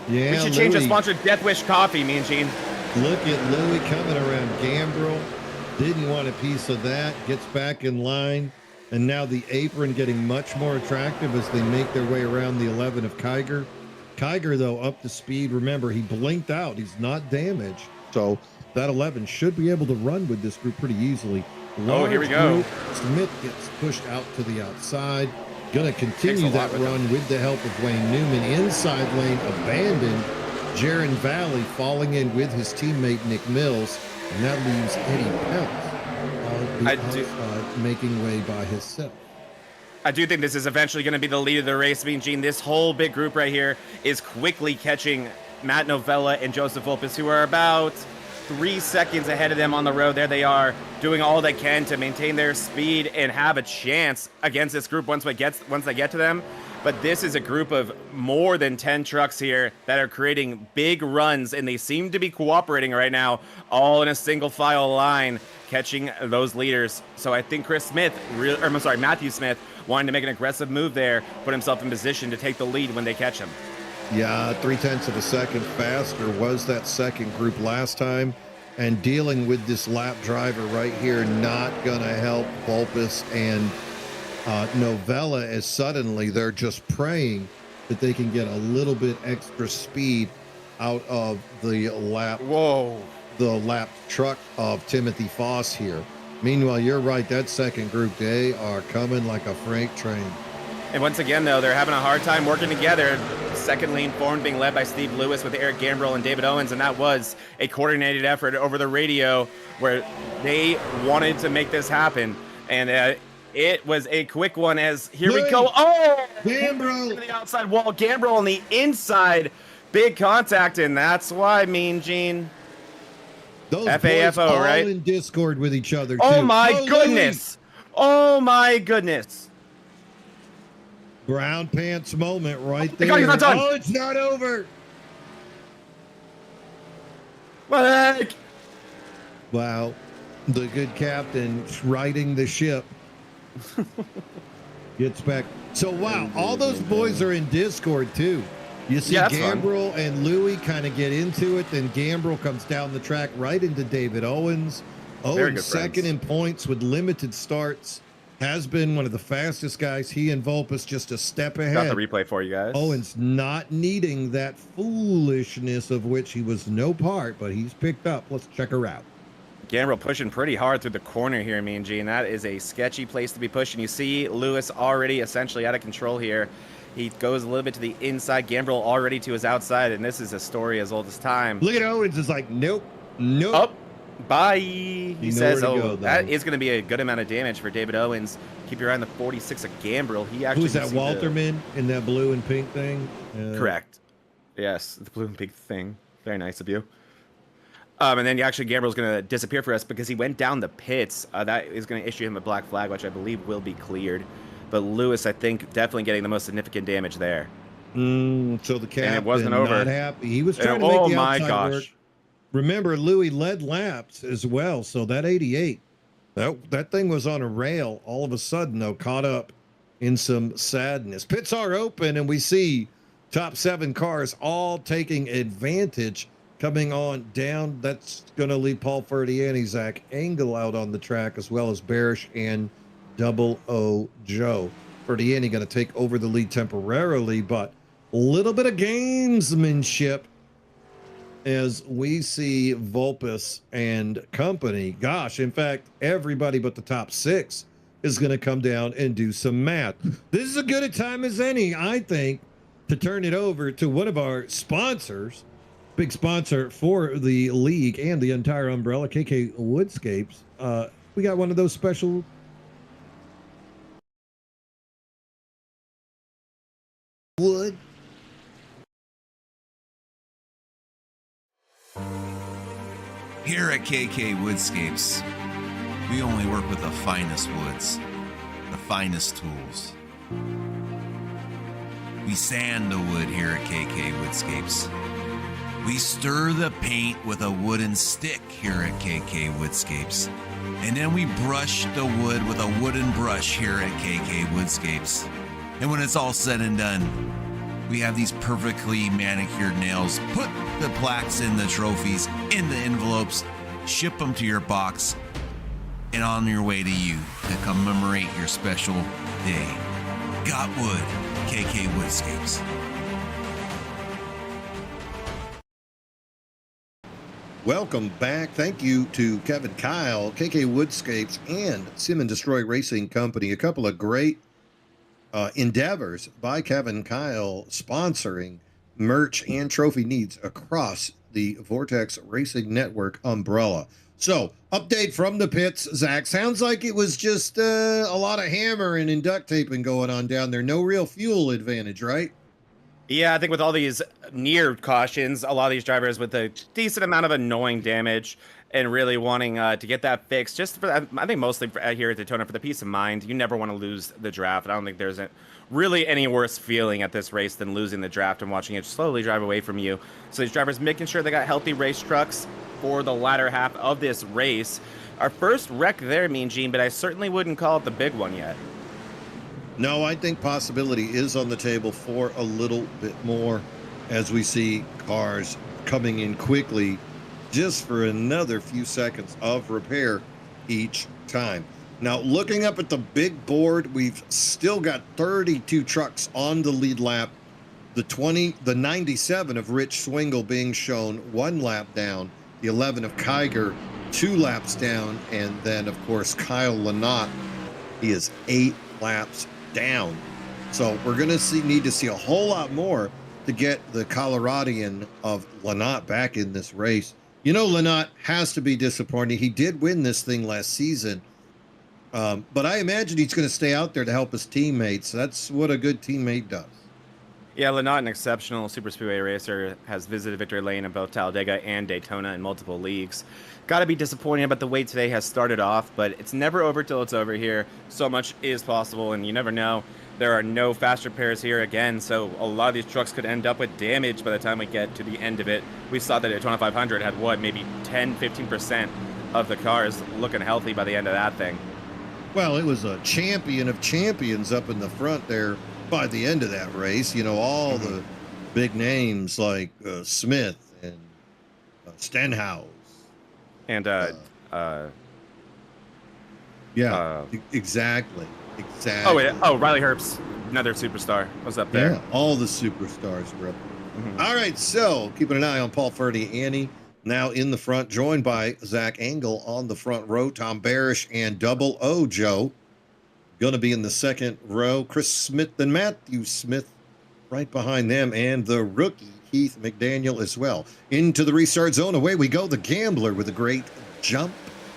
Yeah, we should change the sponsor to Death Wish Coffee, me and Gene. Look at Louis coming around Gambrel. Didn't want a piece of that. Gets back in line. And now the apron getting much more attractive as they make their way around the 11 of Kiger. Kiger, though, up to speed. Remember, he blinked out. He's not damaged. So that 11 should be able to run with this group pretty easily. Here we go. Group. Smith gets pushed out to the outside. Going to continue that run with the help of Wayne Newman. Inside lane abandoned. Jaron Valley falling in with his teammate Nick Mills. And that leaves Eddie Pelt making way by himself. I do think this is eventually going to be the lead of the race. Mean Gene, this whole big group right here is quickly catching Matt Novella and Joseph Vulpes, who are about 3 seconds ahead of them on the road. There they are, doing all they can to maintain their speed and have a chance against this group once they get to them. But this is a group of more than 10 trucks here that are creating big runs, and they seem to be cooperating right now, all in a single file line, catching those leaders. So I think Matthew Smith wanting to make an aggressive move there, put himself in position to take the lead when they catch him. Yeah, 0.3 of a second faster was that second group last time. And dealing with this lap driver right here, not going to help Vulpes and Novella, as suddenly they're just praying that they can get a little bit extra speed out of the lap. Whoa. The lap truck of Timothy Foss here. Meanwhile, you're right, that second group, they are coming like a freight train. And once again, though, they're having a hard time working together. Second lane form being led by Steve Lewis with Eric Gambrel and David Owens, and that was a coordinated effort over the radio where they wanted to make this happen. And it was a quick one as here we go. Oh! Gambrel! The outside wall. Gambrel on the inside. Big contact, and that's why, Mean Gene. Those FAFO, boys all right? in Discord with each other, too. Oh, my goodness. Oh, my goodness. Brown pants moment right there. God, he's not done. Oh, it's not over. What? Wow. The good captain righting the ship. Gets back. So, wow, all those boys are in Discord, too. You see Gambrel and Louis kind of get into it. Then Gambrel comes down the track right into David Owens. Owens second in points with limited starts. Has been one of the fastest guys. He and Vulpes just a step ahead. Got the replay for you guys. Owens not needing that foolishness of which he was no part, but he's picked up. Let's check her out. Gambrel pushing pretty hard through the corner here, Mean Gene. That is a sketchy place to be pushing. You see Lewis already essentially out of control here. He goes a little bit to the inside. Gambrel already to his outside, and this is a story as old as time. Look at Owens is like, nope, nope. Up. Bye. He says, that is going to be a good amount of damage for David Owens. Keep your eye on the 46 of Gambrel. He actually who's that, Walterman in that blue and pink thing? Correct. Yes, the blue and pink thing. Very nice of you. And then actually Gambrel's going to disappear for us because he went down the pits. That is going to issue him a black flag, which I believe will be cleared. But Lewis, I think, definitely getting the most significant damage there. So the captain And it wasn't over. not happy. He was trying to Oh make the my outside work. gosh. Remember, Louis led laps as well. So that 88, that thing was on a rail. All of a sudden, though, caught up in some sadness. Pits are open, and we see top 7 cars all taking advantage coming on down. That's going to leave Paul Ferdiani, Zach Engel out on the track, as well as Barish and Double O Joe. Ferdiani going to take over the lead temporarily, but a little bit of gamesmanship as we see Vulpes and company. Gosh, in fact, everybody but the top 6 is going to come down and do some math. This is as good a time as any, I think, to turn it over to one of our sponsors, big sponsor for the league and the entire umbrella, KK Woodscapes. We got one of those special wood. Here at KK Woodscapes, we only work with the finest woods, the finest tools. We sand the wood here at KK Woodscapes. We stir the paint with a wooden stick here at KK Woodscapes. And then we brush the wood with a wooden brush here at KK Woodscapes. And when it's all said and done, we have these perfectly manicured nails. Put the plaques in the trophies, in the envelopes, ship them to your box, and on your way to you to commemorate your special day. Got wood, KK Woodscapes. Welcome back. Thank you to Kevin Kyle, KK Woodscapes, and Sim and Destroy Racing Company. A couple of great endeavors by Kevin Kyle sponsoring merch and trophy needs across the Vortex Racing Network umbrella. So, update from the pits, Zach. Sounds like it was just a lot of hammering and duct taping going on down there. No real fuel advantage, right? Yeah, I think with all these near cautions, a lot of these drivers with a decent amount of annoying damage and really wanting to get that fixed, just for, I think mostly here at Daytona, for the peace of mind. You never want to lose the draft. I don't think there's really any worse feeling at this race than losing the draft and watching it slowly drive away from you. So these drivers making sure they got healthy race trucks for the latter half of this race. Our first wreck there, Mean Gene, but I certainly wouldn't call it the big one yet. No, I think possibility is on the table for a little bit more as we see cars coming in quickly just for another few seconds of repair each time. Now, looking up at the big board, we've still got 32 trucks on the lead lap. The 97 of Rich Swingle being shown 1 lap down, the 11 of Kiger 2 laps down, and then, of course, Kyle Lynott, he is 8 laps down. So we're going to need to see a whole lot more to get the Coloradian of Lynott back in this race. You know, Lynott has to be disappointing. He did win this thing last season, but I imagine he's going to stay out there to help his teammates. That's what a good teammate does. Yeah, Lynott, an exceptional super speedway racer, has visited victory lane in both Talladega and Daytona in multiple leagues. Got to be disappointed about the way today has started off, but it's never over till it's over here. So much is possible, and you never know. There are no fast repairs here again, so a lot of these trucks could end up with damage by the time we get to the end of it. We saw that Daytona 500 had, what, maybe 10-15% of the cars looking healthy by the end of that thing. Well, it was a champion of champions up in the front there by the end of that race. You know, all the big names like Smith and Stenhouse. And, exactly. Oh, wait. Oh, Riley Herbst, another superstar, was up there. Yeah, all the superstars were up there. All right, so keeping an eye on Paul Ferdiani now in the front, joined by Zach Engel on the front row, Tom Barish and Double O Joe going to be in the second row. Chris Smith and Matthew Smith right behind them, and the rookie Keith McDaniel as well. Into the restart zone, away we go. The Gambler with a great jump.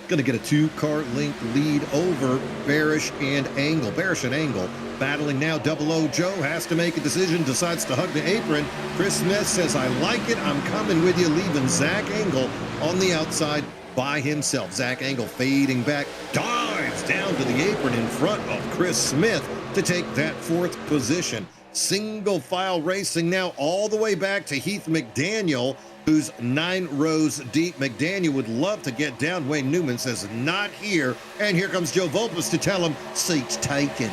Going to get a 2-car length lead over Barish and Engel. Barish and Engel battling now. Double O Joe has to make a decision, decides to hug the apron. Chris Smith says, I like it, I'm coming with you, leaving Zach Engel on the outside by himself. Zach Engel fading back, dives down to the apron in front of Chris Smith to take that 4th position. single file racing now all the way back to Heath McDaniel, who's 9 rows deep. McDaniel would love to get down. Wayne Newman says not here. And here comes Joe Volpus to tell him seats taken.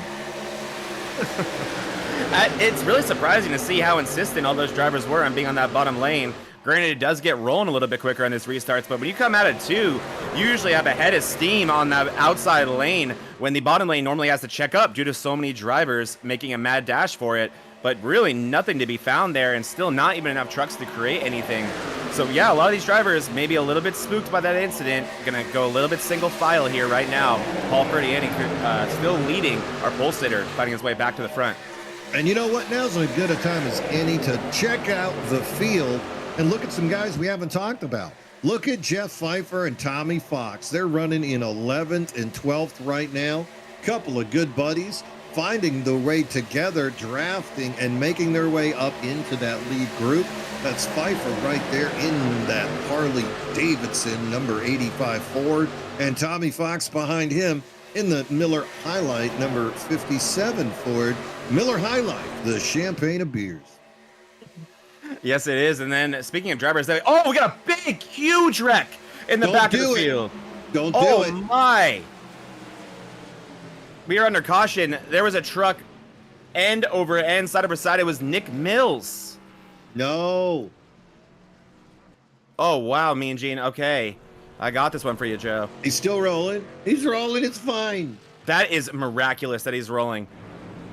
It's really surprising to see how insistent all those drivers were on being on that bottom lane. Granted, it does get rolling a little bit quicker on this restarts, but when you come out at 2, you usually have a head of steam on that outside lane when the bottom lane normally has to check up due to so many drivers making a mad dash for it. But really nothing to be found there, and still not even enough trucks to create anything. So yeah, a lot of these drivers maybe a little bit spooked by that incident. Gonna go a little bit single file here right now. Paul Ferdiani still leading our pole sitter, fighting his way back to the front. And you know what? Now's as good a time as any to check out the field and look at some guys we haven't talked about. Look at Jeff Pfeiffer and Tommy Fox. They're running in 11th and 12th right now. Couple of good buddies finding the way together, drafting and making their way up into that lead group. That's Pfeiffer right there in that Harley Davidson number 85 Ford, and Tommy Fox behind him in the Miller Highlight number 57 Ford. Miller Highlight, the champagne of beers. Yes, it is. And then speaking of drivers, we got a big, huge wreck in the back of the field. Don't do it. Oh my! We are under caution. There was a truck end over end, side over side. It was Nick Mills. No. Oh, wow, Mean Gene. Okay. I got this one for you, Joe. He's still rolling. He's rolling. It's fine. That is miraculous that he's rolling.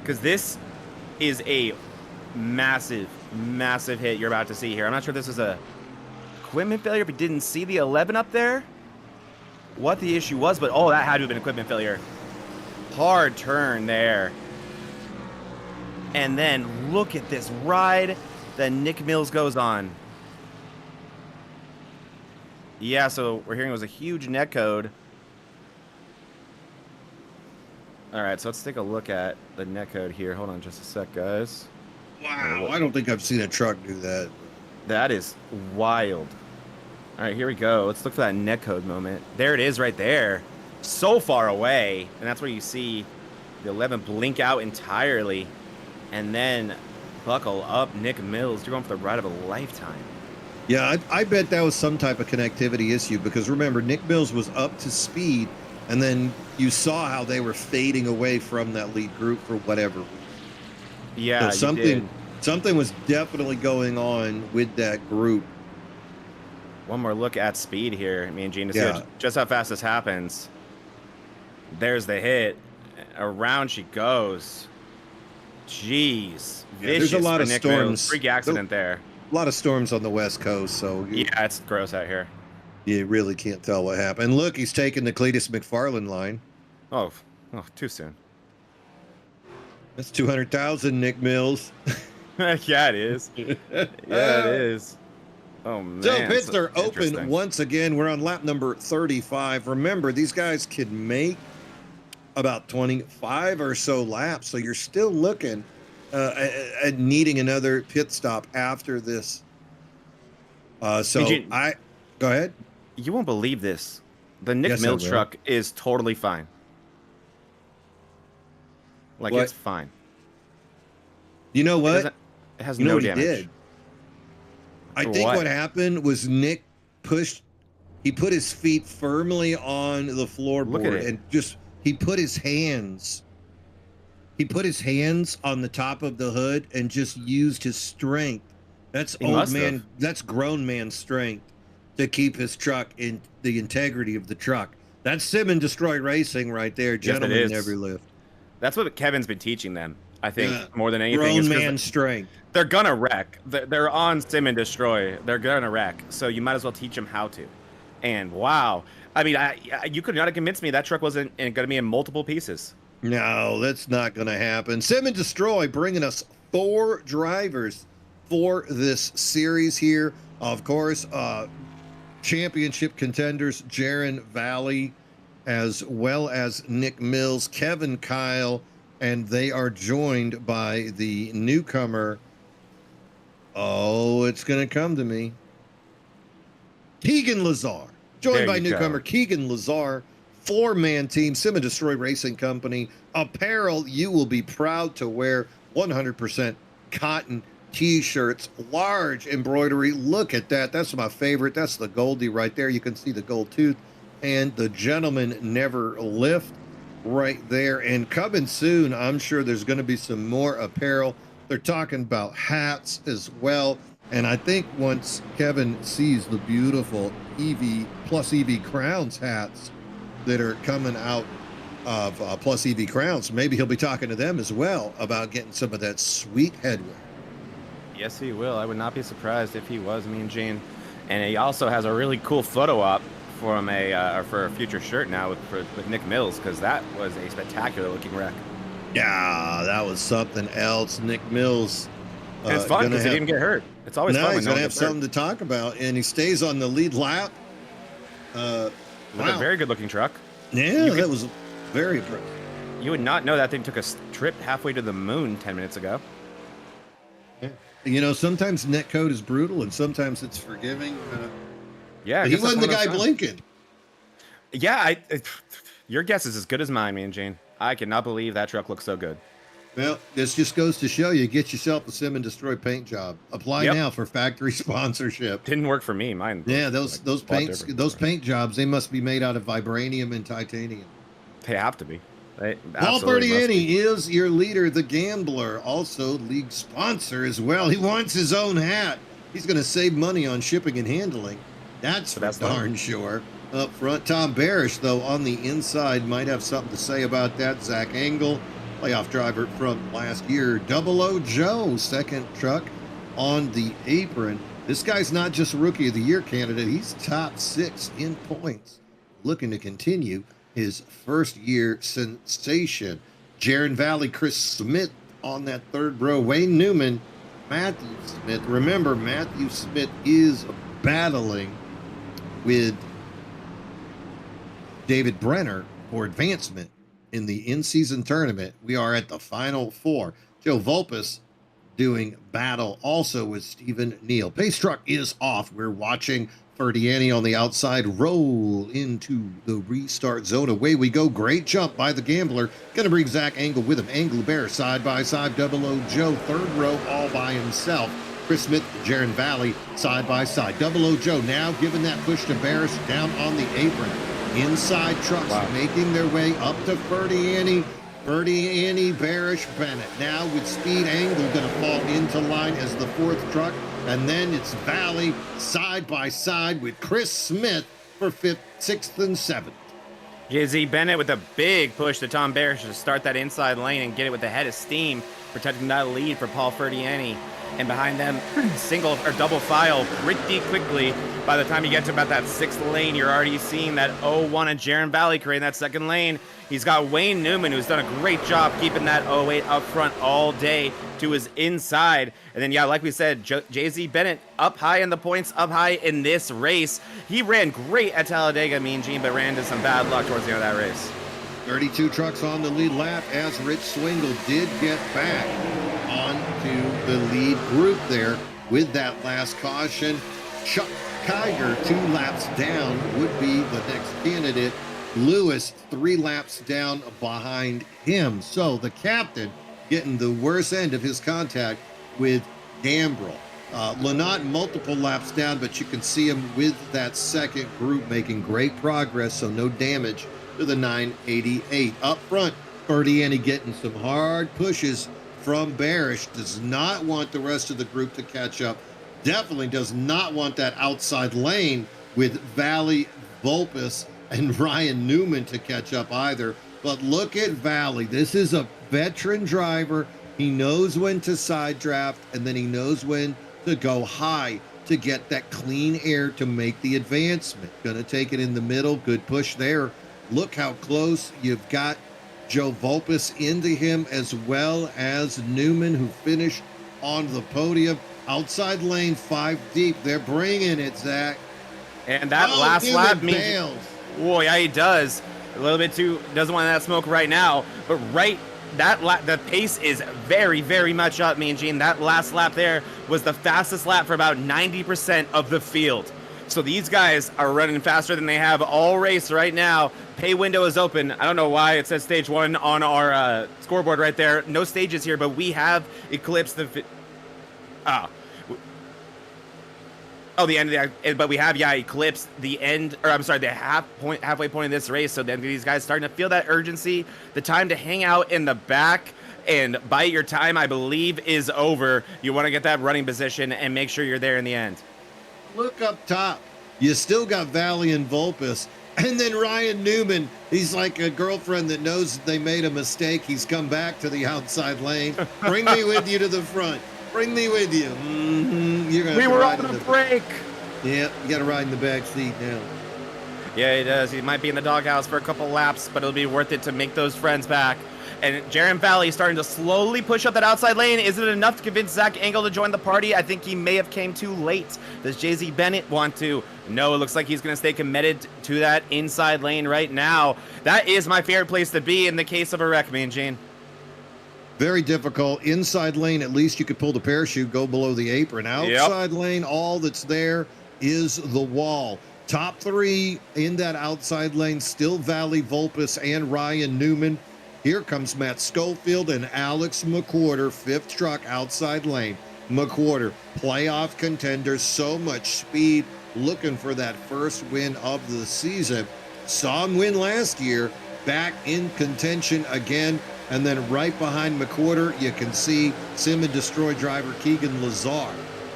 Because this is a massive, massive hit you're about to see here. I'm not sure if this is a equipment failure, but didn't see the 11 up there. What the issue was, but that had to have been equipment failure. Hard turn there. And then look at this ride that Nick Mills goes on. Yeah, so we're hearing it was a huge netcode. All right, so let's take a look at the netcode here. Hold on just a sec, guys. Wow, I don't think I've seen a truck do that. That is wild. All right, here we go. Let's look for that netcode moment. There it is right there. So far away, and that's where you see the 11 blink out entirely, and then buckle up Nick Mills. You're going for the ride of a lifetime. Yeah, I bet that was some type of connectivity issue, because remember, Nick Mills was up to speed, and then you saw how they were fading away from that lead group for whatever reason. Yeah, so something was definitely going on with that group. One more look at speed here, me and Gene, to see just how fast this happens. There's the hit. Around she goes. Jeez. There's a lot of storms. Freak accident there. A lot of storms on the West Coast, so yeah, it's gross out here. You really can't tell what happened. Look, he's taking the Cletus McFarland line. Oh, too soon. That's 200,000, Nick Mills. Yeah, it is. Yeah, it is. Oh, man. So pits are open once again. We're on lap number 35. Remember, these guys can make about 25 or so laps, so you're still looking at needing another pit stop after this. Go ahead. You won't believe this. The Nick Mills truck is totally fine. Like, what? It's fine. You know what? It has no damage. He did? I think what happened was Nick he put his feet firmly on the floorboard and he put his hands on the top of the hood and just used his strength. That's that's grown man strength to keep his truck in the integrity of the truck. That's Sim and Destroy Racing right there, gentlemen in every lift. That's what Kevin's been teaching them, I think, more than anything. Grown man strength. They're gonna wreck. They're on Sim and Destroy. They're gonna wreck. So you might as well teach them how to. And wow, I mean, you could not have convinced me that truck wasn't going to be in multiple pieces. No, that's not going to happen. Sim and Destroy bringing us 4 drivers for this series here. Of course, championship contenders Jaron Valley, as well as Nick Mills, Kevin Kyle, and they are joined by the newcomer. Oh, it's going to come to me. Keegan Lazar, joined by newcomer Keegan Lazar, 4-man team, Sim and Destroy Racing Company. Apparel you will be proud to wear. 100% cotton t-shirts, large embroidery. Look at that. That's my favorite. That's the Goldie right there. You can see the gold tooth and the Gentleman Never Lift right there. And coming soon, I'm sure there's going to be some more apparel. They're talking about hats as well. And I think once Kevin sees the beautiful EV Plus EV Crowns hats that are coming out of Plus EV Crowns, maybe he'll be talking to them as well about getting some of that sweet headwear. Yes, he will. I would not be surprised if he was, Mean Gene. And he also has a really cool photo op for him for a future shirt now with Nick Mills, because that was a spectacular looking wreck. Yeah, that was something else. Nick Mills. And it's fun because he didn't get hurt. It's always fun. He's going to have something to talk about, and he stays on the lead lap. With a very good looking truck. Yeah, that was very impressive. You would not know that thing took a trip halfway to the moon 10 minutes ago. Yeah. You know, sometimes netcode is brutal, and sometimes it's forgiving. Yeah, he wasn't the guy blinking. Yeah, your guess is as good as mine, Mean Gene. I cannot believe that truck looks so good. Well, this just goes to show you, get yourself a Sim and Destroy paint job. Apply now for factory sponsorship. Didn't work for me. Mine. Yeah, those paint jobs, they must be made out of vibranium and titanium. They have to be. Paul Ferdiani is your leader, the Gambler, also league sponsor as well. He wants his own hat. He's going to save money on shipping and handling. That's for darn sure. Up front, Tom Barish, though, on the inside, might have something to say about that. Zach Engel, playoff driver from last year. 00 Joe, second truck on the apron. This guy's not just Rookie of the Year candidate. He's top 6 in points. Looking to continue his first year sensation. Jaron Valley, Chris Smith on that third row. Wayne Newman, Matthew Smith. Remember, Matthew Smith is battling with David Brenner for advancement in the in-season tournament. We are at the final 4. Joe Volpus doing battle also with Stephen Neal. Pace truck is off. We're watching Ferdiani on the outside roll into the restart zone. Away we go. Great jump by the Gambler. Gonna bring Zach Engel with him. Engel Bear side by side. 00 Joe third row all by himself. Chris Smith, Jaron Valley side by side. 00 Joe now giving that push to Barris down on the apron. Inside trucks making their way up to Ferdiani. Ferdiani, Barish, Bennett. Now with speed, Engel going to fall into line as the fourth truck. And then it's Valley side by side with Chris Smith for 5th, 6th, and 7th. JZ Bennett with a big push to Tom Barish to start that inside lane and get it with the head of steam, protecting that lead for Paul Ferdiani. And behind them, single or double file pretty quickly. By the time you get to about that 6th lane, you're already seeing that 01 and Jaron Valley creating that 2nd lane. He's got Wayne Newman, who's done a great job keeping that 08 up front all day to his inside. And then, yeah, like we said, JZ Bennett up high in the points, up high in this race. He ran great at Talladega, Mean Gene, but ran into some bad luck towards the end of that race. 32 trucks on the lead lap as Rich Swingle did get back onto the lead group there with that last caution. Chuck Kiger 2 laps down would be the next candidate. Lewis 3 laps down behind him. So the captain getting the worst end of his contact with Gambrel. Lynott multiple laps down, but you can see him with that second group making great progress, so no damage to the 988. Up front, Ferdiani getting some hard pushes from Barish. Does not want the rest of the group to catch up. Definitely does not want that outside lane with Valley, Volpus, and Ryan Newman to catch up either. But look at Valley. This is a veteran driver. He knows when to side draft, and then he knows when to go high to get that clean air to make the advancement. Gonna take it in the middle. Good push there. Look how close you've got Joe Volpus into him, as well as Newman, who finished on the podium. Outside lane 5 deep. They're bringing it, Zach. And that last lap means... Boy, yeah, he does. A little bit too... Doesn't want that smoke right now. But the pace is very, very much up, Mean Gene. That last lap there was the fastest lap for about 90% of the field. So these guys are running faster than they have all race right now. Pay window is open. I don't know why it says stage 1 on our scoreboard right there. No stages here, but we have eclipsed the... the end of the... But we have, eclipsed the end... Or, I'm sorry, the halfway point of this race. So then these guys starting to feel that urgency. The time to hang out in the back and bite your time, I believe, is over. You want to get that running position and make sure you're there in the end. Look up top. You still got Valley and Vulpes. And then Ryan Newman, he's like a girlfriend that knows they made a mistake. He's come back to the outside lane. Bring me with you to the front. Bring me with you. You're gonna we were on a break. Yeah, you got to ride in the back seat now. Yeah, he does. He might be in the doghouse for a couple laps, but it'll be worth it to make those friends back. And Jaron Valley starting to slowly push up that outside lane. Is it enough to convince Zach Engel to join the party? I think he may have came too late. Does Jay-Z Bennett want to? No, it looks like he's going to stay committed to that inside lane right now. That is my favorite place to be in the case of a wreck, Mean Gene. Very difficult. Inside lane, at least you could pull the parachute, go below the apron. Outside lane, all that's there is the wall. Top 3 in that outside lane, still Valley, Vulpes, and Ryan Newman. Here comes Matt Schofield and Alex McWhorter, 5th truck outside lane. McWhorter, playoff contender, so much speed, looking for that first win of the season. Saw him win last year, back in contention again. And then right behind McWhorter, you can see Sim and Destroy driver Keegan Lazar.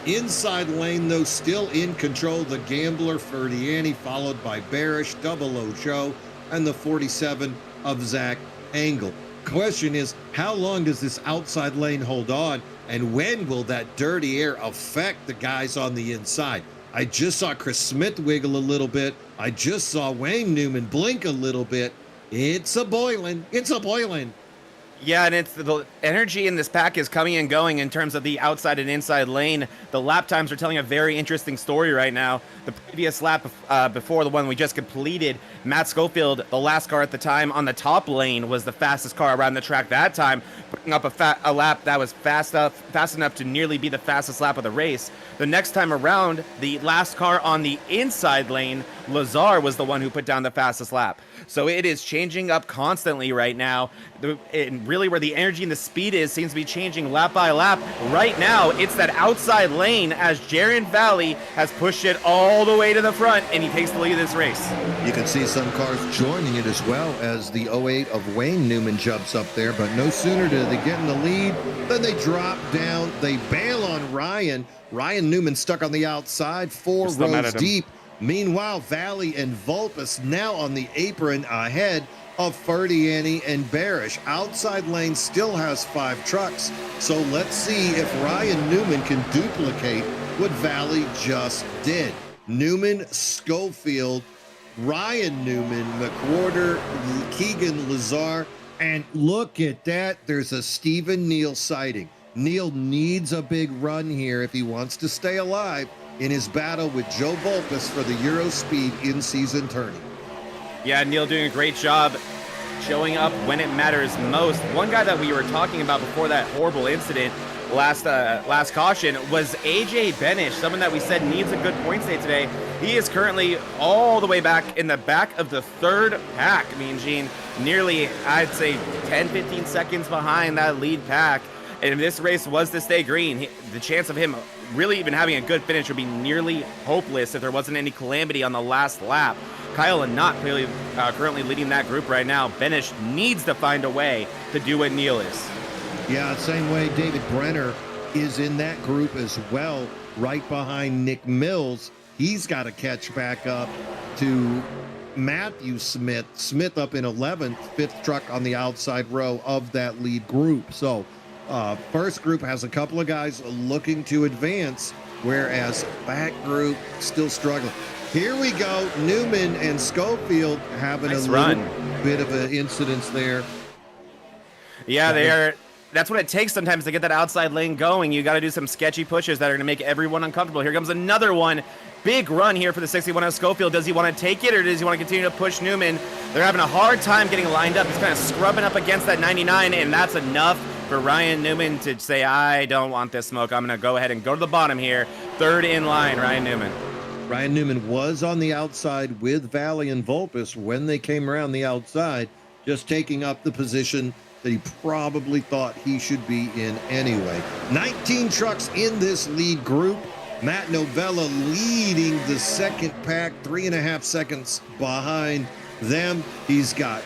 Inside lane, though, still in control, the Gambler Ferdiani, followed by Barish, Double O Joe, and the 47 of Zach Engel. Question is, how long does this outside lane hold on, and when will that dirty air affect the guys on the inside? I just saw Chris Smith wiggle a little bit. I just saw Wayne Newman blink a little bit. It's a boiling. It's a boiling. Yeah, and it's the energy in this pack is coming and going in terms of the outside and inside lane. The lap times are telling a very interesting story right now. The previous lap before the one we just completed, Matt Schofield, the last car at the time on the top lane, was the fastest car around the track that time, putting up a lap that was fast enough to nearly be the fastest lap of the race. The next time around, the last car on the inside lane, Lazar, was the one who put down the fastest lap. So it is changing up constantly right now. And really where the energy and the speed is seems to be changing lap by lap. Right now, it's that outside lane as Jaron Valley has pushed it all the way to the front, and he takes the lead of this race. You can see some cars joining it as well as the 08 of Wayne Newman jumps up there, but no sooner do they get in the lead than they drop down. They bail on Ryan. Ryan Newman stuck on the outside, 4 rows deep. Meanwhile, Valley and Vulpes now on the apron ahead of Ferdiani and Barish. Outside lane still has 5 trucks, so let's see if Ryan Newman can duplicate what Valley just did. Newman, Schofield, Ryan Newman, McWhorter, Keegan Lazar, and look at that, there's a Stephen Neal sighting. Neal needs a big run here if he wants to stay alive in his battle with Joe Vulpes for the Euro Speed in-season tourney. Yeah, Neal doing a great job showing up when it matters most. One guy that we were talking about before that horrible incident last caution was AJ Benish, someone that we said needs a good points day today. He is currently all the way back in the back of the 3rd pack, Mean Gene, nearly, I'd say, 10-15 seconds behind that lead pack. And if this race was to stay green, the chance of him really even having a good finish would be nearly hopeless if there wasn't any calamity on the last lap. Kyle and Knott clearly currently leading that group right now. Benish needs to find a way to do what Neal is. Yeah, same way David Brenner is in that group as well, right behind Nick Mills. He's got to catch back up to Matthew Smith. Smith up in 11th, 5th truck on the outside row of that lead group. So first group has a couple of guys looking to advance, whereas back group still struggling. Here we go. Newman and Schofield having nice a little bit of an incidence there. Yeah, they are. That's what it takes sometimes to get that outside lane going. You got to do some sketchy pushes that are going to make everyone uncomfortable. Here comes another one. Big run here for the 61 of Schofield. Does he want to take it, or does he want to continue to push Newman? They're having a hard time getting lined up. He's kind of scrubbing up against that 99, and that's enough for Ryan Newman to say, I don't want this smoke. I'm going to go ahead and go to the bottom here. 3rd in line, Ryan Newman. Ryan Newman was on the outside with Valley and Vulpes when they came around the outside, just taking up the position that he probably thought he should be in anyway. 19 trucks in this lead group. Matt Novella leading the second pack, 3.5 seconds behind them. He's got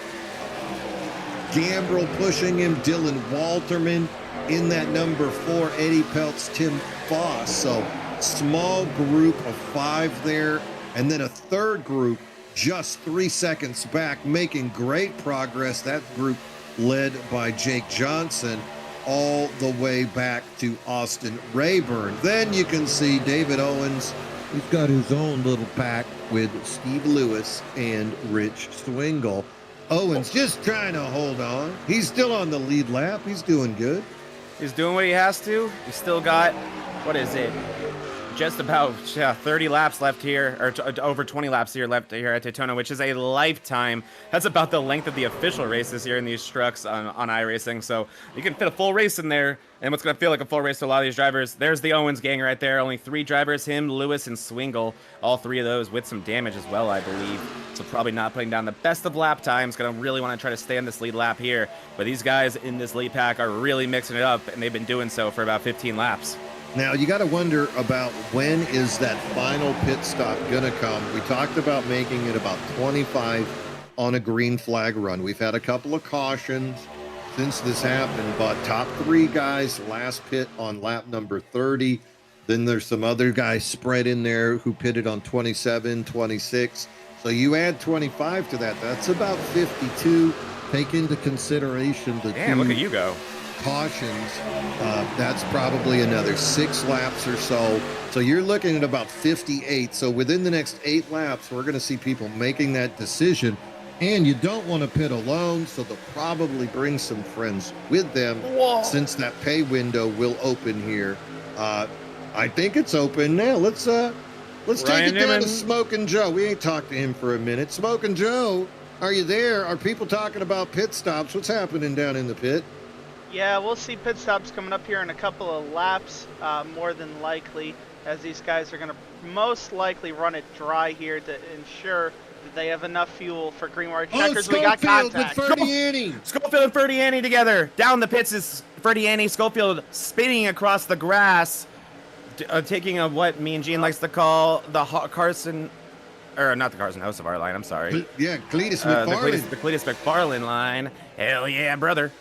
Gambrill pushing him, Dylan Walterman in that number 4, Eddie Peltz, Tim Foss. So small group of 5 there, and then a third group just 3 seconds back, making great progress. That group led by Jake Johnson all the way back to Austin Rayburn. Then you can see David Owens. He's got his own little pack with Steve Lewis and Rich Swingle. Owens just trying to hold on. He's still on the lead lap. He's doing good. He's doing what he has to. He's still got, what is it? Just about 30 laps left here, or over 20 laps left here at Daytona, which is a lifetime. That's about the length of the official races here in these trucks on iRacing. So you can fit a full race in there, and what's going to feel like a full race to a lot of these drivers. There's the Owens gang right there. Only 3 drivers, him, Lewis, and Swingle. All 3 of those with some damage as well, I believe. So probably not putting down the best of lap times. Going to really want to try to stay on this lead lap here. But these guys in this lead pack are really mixing it up, and they've been doing so for about 15 laps. Now, you got to wonder about when is that final pit stop going to come. We talked about making it about 25 on a green flag run. We've had a couple of cautions since this happened, but top 3 guys last pit on lap number 30. Then there's some other guys spread in there who pitted on 27, 26. So you add 25 to that. That's about 52. Take into consideration the Damn, look at you go. Cautions. That's probably another 6 laps or so. So you're looking at about 58. So within the next 8 laps, we're going to see people making that decision. And you don't want to pit alone, so they'll probably bring some friends with them. Whoa. Since that pay window will open here. I think it's open now. Let's take Ryan it down Newman. to Smokin' Joe. We ain't talked to him for a minute. Smokin' Joe, are you there? Are people talking about pit stops? What's happening down in the pit? Yeah, we'll see pit stops coming up here in a couple of laps, more than likely, as these guys are going to most likely run it dry here to ensure that they have enough fuel for green wire checkers. We got contact. with Ferdiani. Schofield and Ferdiani together. Down the pits is Ferdiani. Schofield spinning across the grass, taking a what me and Gene likes to call the Carson, or not the Carson Hocevar line, I'm sorry. Yeah, Cletus McFarlane. The Cletus McFarlane line. Hell yeah, brother.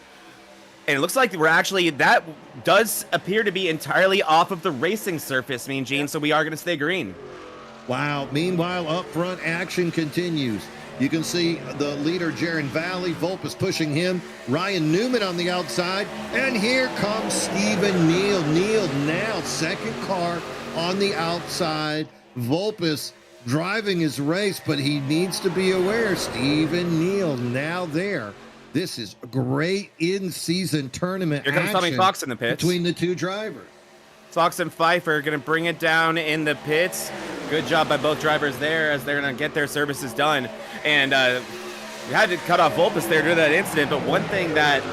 And it looks like we're actually, that does appear to be entirely off of the racing surface, Mean Gene, so we are going to stay green. Wow. Meanwhile, up front, action continues. You can see the leader, Jaron Valley. Vulpes pushing him. Ryan Newman on the outside. And here comes Stephen Neal. Neal now, second car on the outside. Vulpes driving his race, but he needs to be aware. Stephen Neal now there. This is great in-season tournament Here comes action Tommy Fox in the pits. between the 2 drivers. Fox and Pfeiffer going to bring it down in the pits. Good job by both drivers there as they're going to get their services done. And we had to cut off Vulpes there due to that incident, but one thing that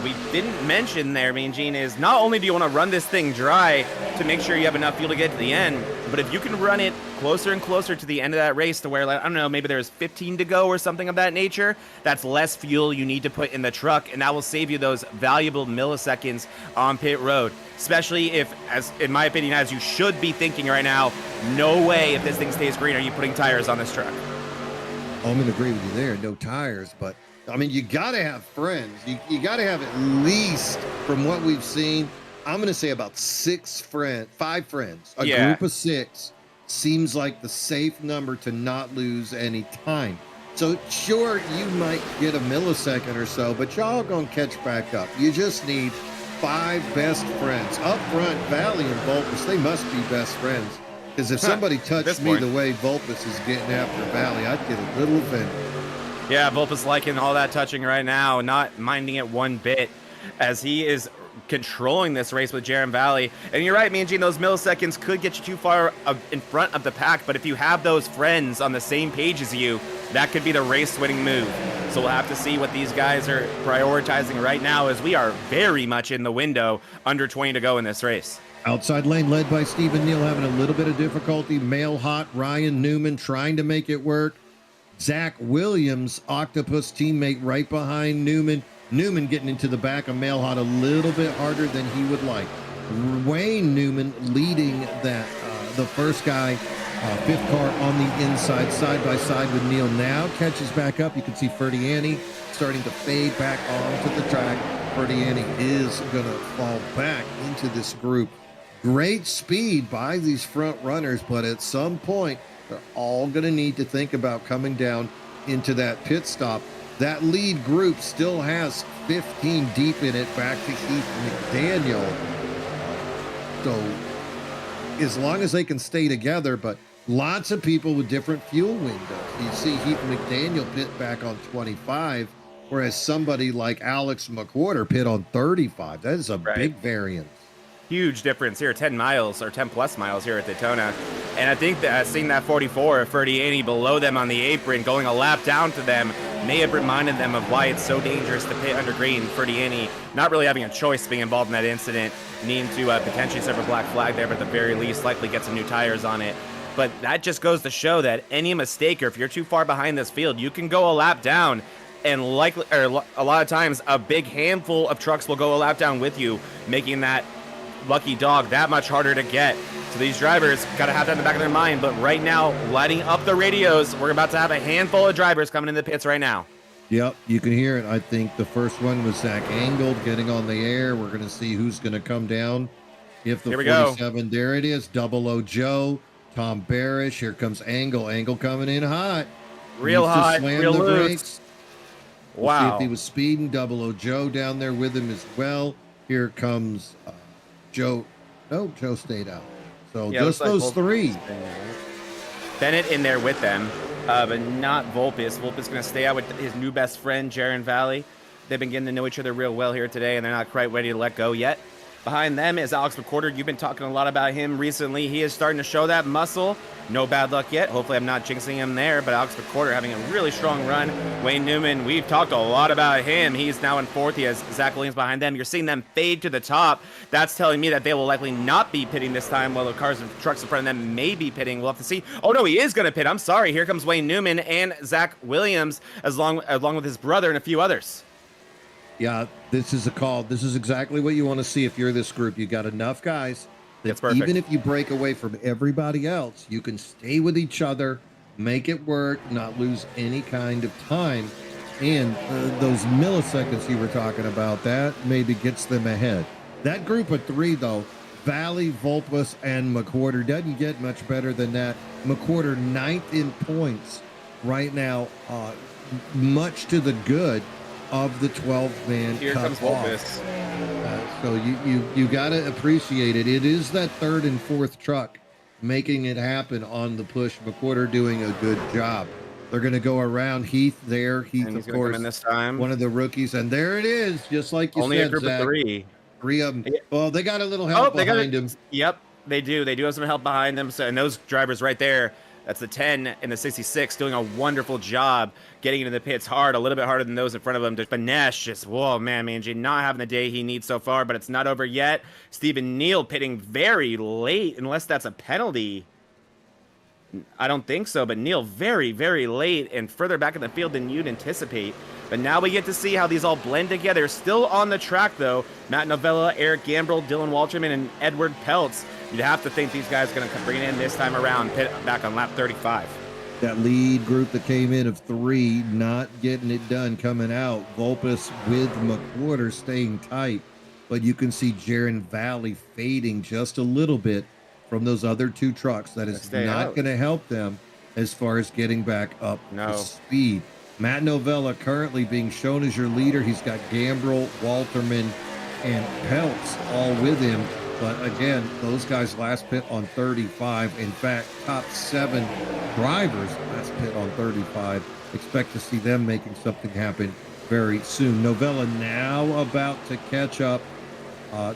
we didn't mention there, Mean Gene, is not only do you want to run this thing dry to make sure you have enough fuel to get to the end, but if you can run it closer and closer to the end of that race to where, like, I don't know, maybe there's 15 to go or something of that nature, that's less fuel you need to put in the truck, and that will save you those valuable milliseconds on pit road. Especially if, as in my opinion, as you should be thinking right now, no way if this thing stays green are you putting tires on this truck. I'm going to agree with you there. No tires, but I mean, you got to have friends. You got to have at least, from what we've seen, I'm going to say about 5 friends. A group of 6 seems like the safe number to not lose any time. So sure, you might get a millisecond or so, but y'all going to catch back up. You just need 5 best friends. Up front, Valley and Vulpes, they must be best friends. Because if somebody touched me the way Vulpes is getting after Valley, I'd get a little offended. Yeah, Vulpes liking all that touching right now, not minding it one bit, as he is controlling this race with Jaron Valley. And you're right, Mean Gene, those milliseconds could get you too far in front of the pack, but if you have those friends on the same page as you, that could be the race-winning move. So we'll have to see what these guys are prioritizing right now, as we are very much in the window, under 20 to go in this race. Outside lane led by Stephen Neal, having a little bit of difficulty. Male hot Ryan Newman trying to make it work. Zach Williams, Octopus teammate, right behind Newman. Newman getting into the back of Male hot a little bit harder than he would like. Wayne Newman leading that the first guy, fifth car on the inside, side by side with Neal. Now catches back up. You can see Ferdiani starting to fade back onto the track. Ferdiani is going to fall back into this group. Great speed by these front runners, but at some point, they're all going to need to think about coming down into that pit stop. That lead group still has 15 deep in it back to Heath McDaniel. So as long as they can stay together, but lots of people with different fuel windows. You see Heath McDaniel pit back on 25, whereas somebody like Alex McWhorter pit on 35. That is a big variance. Huge difference here, 10 miles or 10 plus miles here at Daytona. And I think that seeing that 44, Ferdiani below them on the apron, going a lap down to them, may have reminded them of why it's so dangerous to pit under green. Ferdiani not really having a choice being involved in that incident, needing to potentially serve a black flag there, but at the very least likely get some new tires on it. But that just goes to show that any mistake, or if you're too far behind this field, you can go a lap down, and likely, or a lot of times, a big handful of trucks will go a lap down with you, making that lucky dog that much harder to get. So these drivers got to have that in the back of their mind. But right now, lighting up the radios, we're about to have a handful of drivers coming in the pits right now. Yep, you can hear it. I think the first one was Zach Angled getting on the air. We're going to see who's going to come down. If the Here we 47, go. There it is, 00 Joe, Tom Barish. Here comes Angle coming in hot. Real hot, real loose. Brakes. Wow. We'll see if he was speeding. 00 Joe down there with him as well. Here comes Joe. No, Joe stayed out. So yeah, just those three. Bennett in there with them, but not Volpus. Volpus going to stay out with his new best friend, Jaron Valley. They've been getting to know each other real well here today, and they're not quite ready to let go yet. Behind them is Alex McWhorter. You've been talking a lot about him recently. He is starting to show that muscle. No bad luck yet. Hopefully I'm not jinxing him there, but Alex McWhorter having a really strong run. Wayne Newman, we've talked a lot about him. He's now in fourth. He has Zach Williams behind them. You're seeing them fade to the top. That's telling me that they will likely not be pitting this time, while the cars and trucks in front of them may be pitting. We'll have to see. Oh, no, he is going to pit. I'm sorry. Here comes Wayne Newman and Zach Williams, along with his brother and a few others. Yeah, this is a call. This is exactly what you want to see if you're this group. You got enough guys that even if you break away from everybody else, you can stay with each other, make it work, not lose any kind of time. And those milliseconds you were talking about, that maybe gets them ahead. That group of three, though, Valley, Volpus, and McWhorter, doesn't get much better than that. McWhorter 9th in points right now, much to the good of the 12-man Here cut comes Volpus. So you got to appreciate it. It is that third and fourth truck making it happen on the push. McWhorter doing a good job. They're going to go around Heath there. Heath, of course, this time. One of the rookies. And there it is, just like you said, said, a group Zach. of three. Three of them. Well, they got a little help behind him. Yep, they do. They do have some help behind them. So, and those drivers right there, that's the 10 and the 66, doing a wonderful job getting into the pits hard, a little bit harder than those in front of him. Banesh just, whoa, man, Manji not having the day he needs so far, but it's not over yet. Stephen Neal pitting very late, unless that's a penalty. I don't think so, but Neal very, very late and further back in the field than you'd anticipate. But now we get to see how these all blend together. Still on the track, though. Matt Novella, Eric Gambrill, Dylan Walterman, and Edward Peltz. You'd have to think these guys are going to bring it in this time around, pit back on lap 35. That lead group that came in of three, not getting it done coming out. Volpus with McWhorter staying tight. But you can see Jaron Valley fading just a little bit from those other two trucks. That is not going to help them as far as getting back up to speed. Matt Novella currently being shown as your leader. He's got Gambrill, Walterman, and Peltz all with him. But again, those guys last pit on 35. In fact, top 7 drivers last pit on 35. Expect to see them making something happen very soon. Novella now about to catch up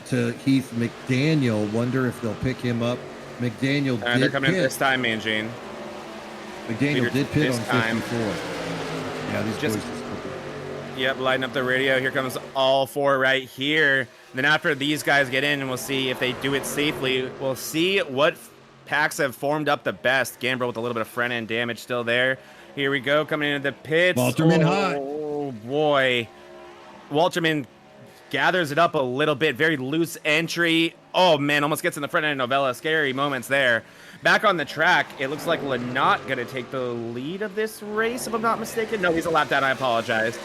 to Heath McDaniel. Wonder if they'll pick him up. McDaniel did they're coming pit. in this time, Mangine. McDaniel did pit on 54. Time. Yeah, these Just boys. Yep, lighting up the radio. Here comes all four right here. Then after these guys get in, and we'll see if they do it safely. We'll see what packs have formed up the best. Gambrel with a little bit of front end damage still there. Here we go, coming into the pits. Walterman hot. Oh boy. Walterman gathers it up a little bit. Very loose entry. Oh man, almost gets in the front end of Novella. Scary moments there. Back on the track, it looks like Lynott gonna take the lead of this race, if I'm not mistaken. No, he's a lap down. I apologize.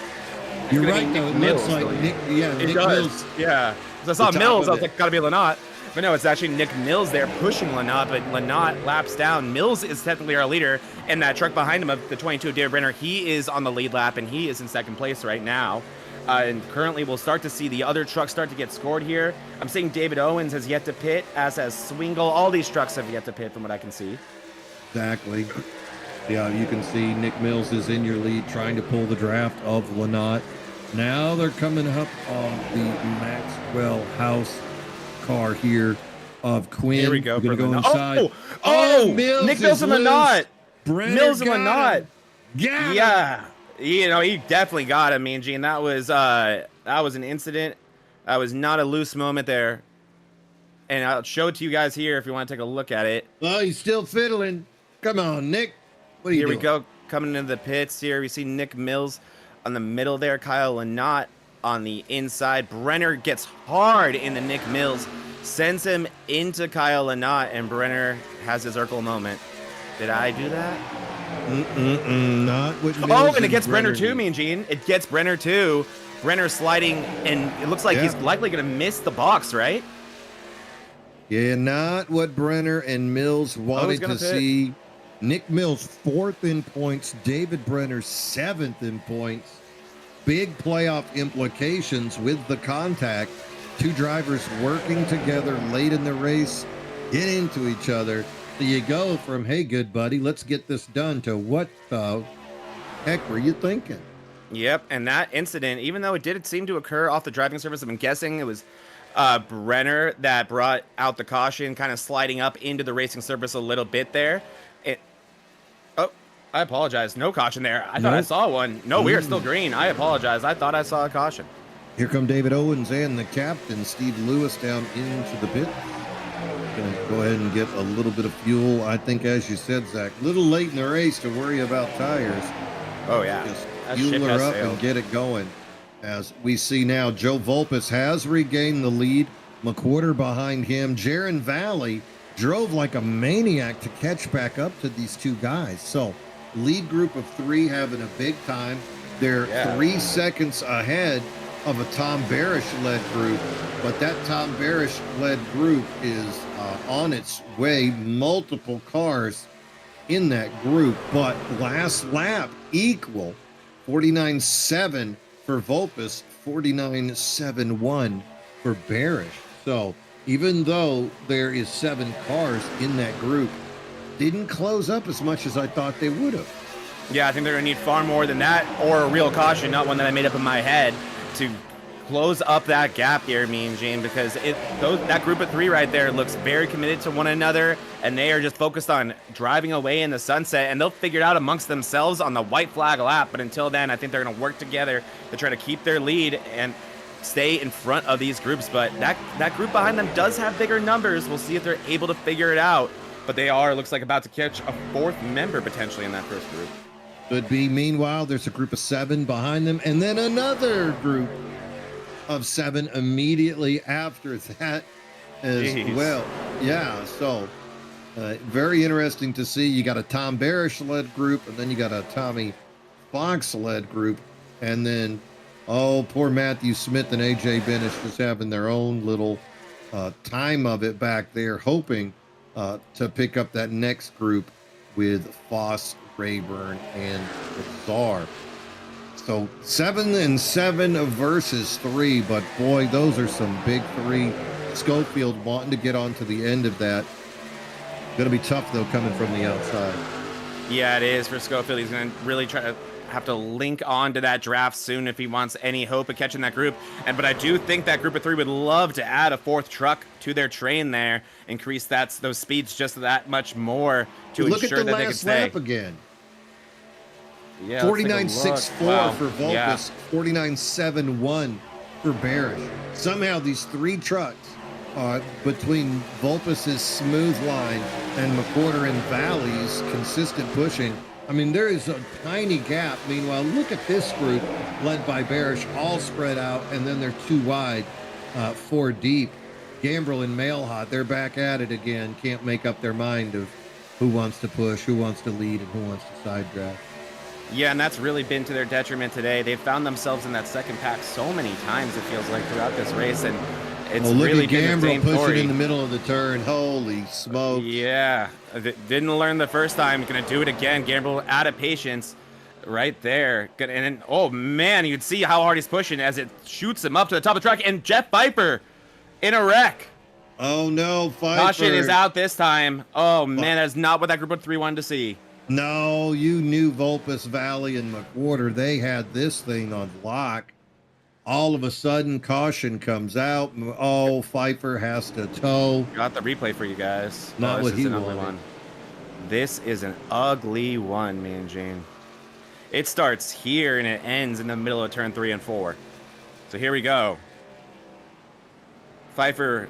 You're right, though. It looks like Nick, Nick Mills. Yeah. So I saw Mills, I was like, gotta be Lynott. But no, it's actually Nick Mills there pushing Lynott, but Lynott laps down. Mills is technically our leader, and that truck behind him of the 22 of David Brenner, he is on the lead lap, and he is in second place right now. And currently, we'll start to see the other trucks start to get scored here. I'm seeing David Owens has yet to pit, as has Swingle. All these trucks have yet to pit, from what I can see. Exactly. Yeah, you can see Nick Mills is in your lead, trying to pull the draft of Lynott. Now they're coming up on the Maxwell House car here of Quinn. Here we go. We're going to go inside. Mills Nick Mills and Lynott. Mills and Lynott. Yeah. You know, he definitely got him, Mean Gene. That was an incident. That was not a loose moment there. And I'll show it to you guys here if you want to take a look at it. Oh, he's still fiddling. Come on, Nick. What are you doing? Here we go. Coming into the pits here. We see Nick Mills on the middle there. Kyle Lynott on the inside. Brenner gets hard into Nick Mills. Sends him into Kyle Lynott. And Brenner has his Urkel moment. Did I do that? Not with Mills. Oh, and it gets Brenner too, Mean Gene. It gets Brenner too. Brenner sliding, and it looks like he's likely going to miss the box, right? Yeah, not what Brenner and Mills wanted to see. Nick Mills 4th in points. David Brenner 7th in points. Big playoff implications with the contact. Two drivers working together late in the race, get into each other. So you go from, hey, good buddy, let's get this done, to what the heck were you thinking? Yep, and that incident, even though it did seem to occur off the driving surface, I'm guessing it was Brenner that brought out the caution, kind of sliding up into the racing surface a little bit there. Oh, I apologize. No caution there. I thought I saw one. No, we are still green. I apologize. I thought I saw a caution. Here come David Owens and the captain, Steve Lewis, down into the pit. Going to go ahead and get a little bit of fuel. I think, as you said, Zach, a little late in the race to worry about tires. Oh, yeah. Just fuel her up and get it going. As we see now, Joe Vulpes has regained the lead. McWhorter behind him. Jaron Valley drove like a maniac to catch back up to these two guys. So, lead group of 3 having a big time. They're 3 seconds ahead of a Tom Barish-led group, but that Tom Barish-led group is on its way. Multiple cars in that group, but last lap equal 49.7 for Vulpes, 49.71 for Barish. So even though there is 7 cars in that group, didn't close up as much as I thought they would have. Yeah, I think they're going to need far more than that, or a real caution, not one that I made up in my head, to close up that gap here, Mean Gene, because that group of 3 right there looks very committed to one another, and they are just focused on driving away in the sunset, and they'll figure it out amongst themselves on the white flag lap. But until then, I think they're going to work together to try to keep their lead and stay in front of these groups. But that group behind them does have bigger numbers. We'll see if they're able to figure it out. But they are, looks like, about to catch a 4th member potentially in that first group. Could be. Meanwhile, there's a group of 7 behind them, and then another group of 7 immediately after that as well. Yeah, so very interesting to see. You got a Tom Barish-led group, and then you got a Tommy Fox-led group, and then, oh, poor Matthew Smith and AJ Benish just having their own little time of it back there, hoping to pick up that next group with Foss, Rayburn, and Czar. So 7 and 7 versus 3, but boy, those are some big 3. Schofield wanting to get on to the end of that. Going to be tough, though, coming from the outside. Yeah, it is for Schofield. He's going to really try to have to link on to that draft soon if he wants any hope of catching that group. But I do think that group of 3 would love to add a 4th truck to their train there, increase those speeds just that much more to ensure that they can stay. Look at the last lap again. Yeah, 49.64 for Vulpes, yeah. 49.71 for Barish. Somehow these three trucks between Vulpus's smooth line and McWhorter and Valley's consistent pushing. I mean, there is a tiny gap. Meanwhile, look at this group led by Barish, all spread out, and then they're 2 wide, 4 deep. Gambrel and Mailhot, they're back at it again. Can't make up their mind of who wants to push, who wants to lead, and who wants to side draft. Yeah, and that's really been to their detriment today. They've found themselves in that second pack so many times, it feels like, throughout this race, and it's really been the same pushing story. In the middle of the turn. Holy smokes. Yeah, didn't learn the first time. Gonna do it again. Gambrel out of patience right there. And then, oh man, you'd see how hard he's pushing as it shoots him up to the top of the track. And Jeff Pfeiffer in a wreck. Oh no, Pfeiffer. Caution is out this time. Oh man, that's not what that group of 3 wanted to see. No, you knew Vulpus, Valley, and McWhorter. They had this thing on lock. All of a sudden, caution comes out. Oh, Pfeiffer has to tow. Got the replay for you guys. Not what he an ugly wanted. one. This is an ugly one, man, Jane. It starts here and it ends in the middle of turn 3 and 4. So here we go. Pfeiffer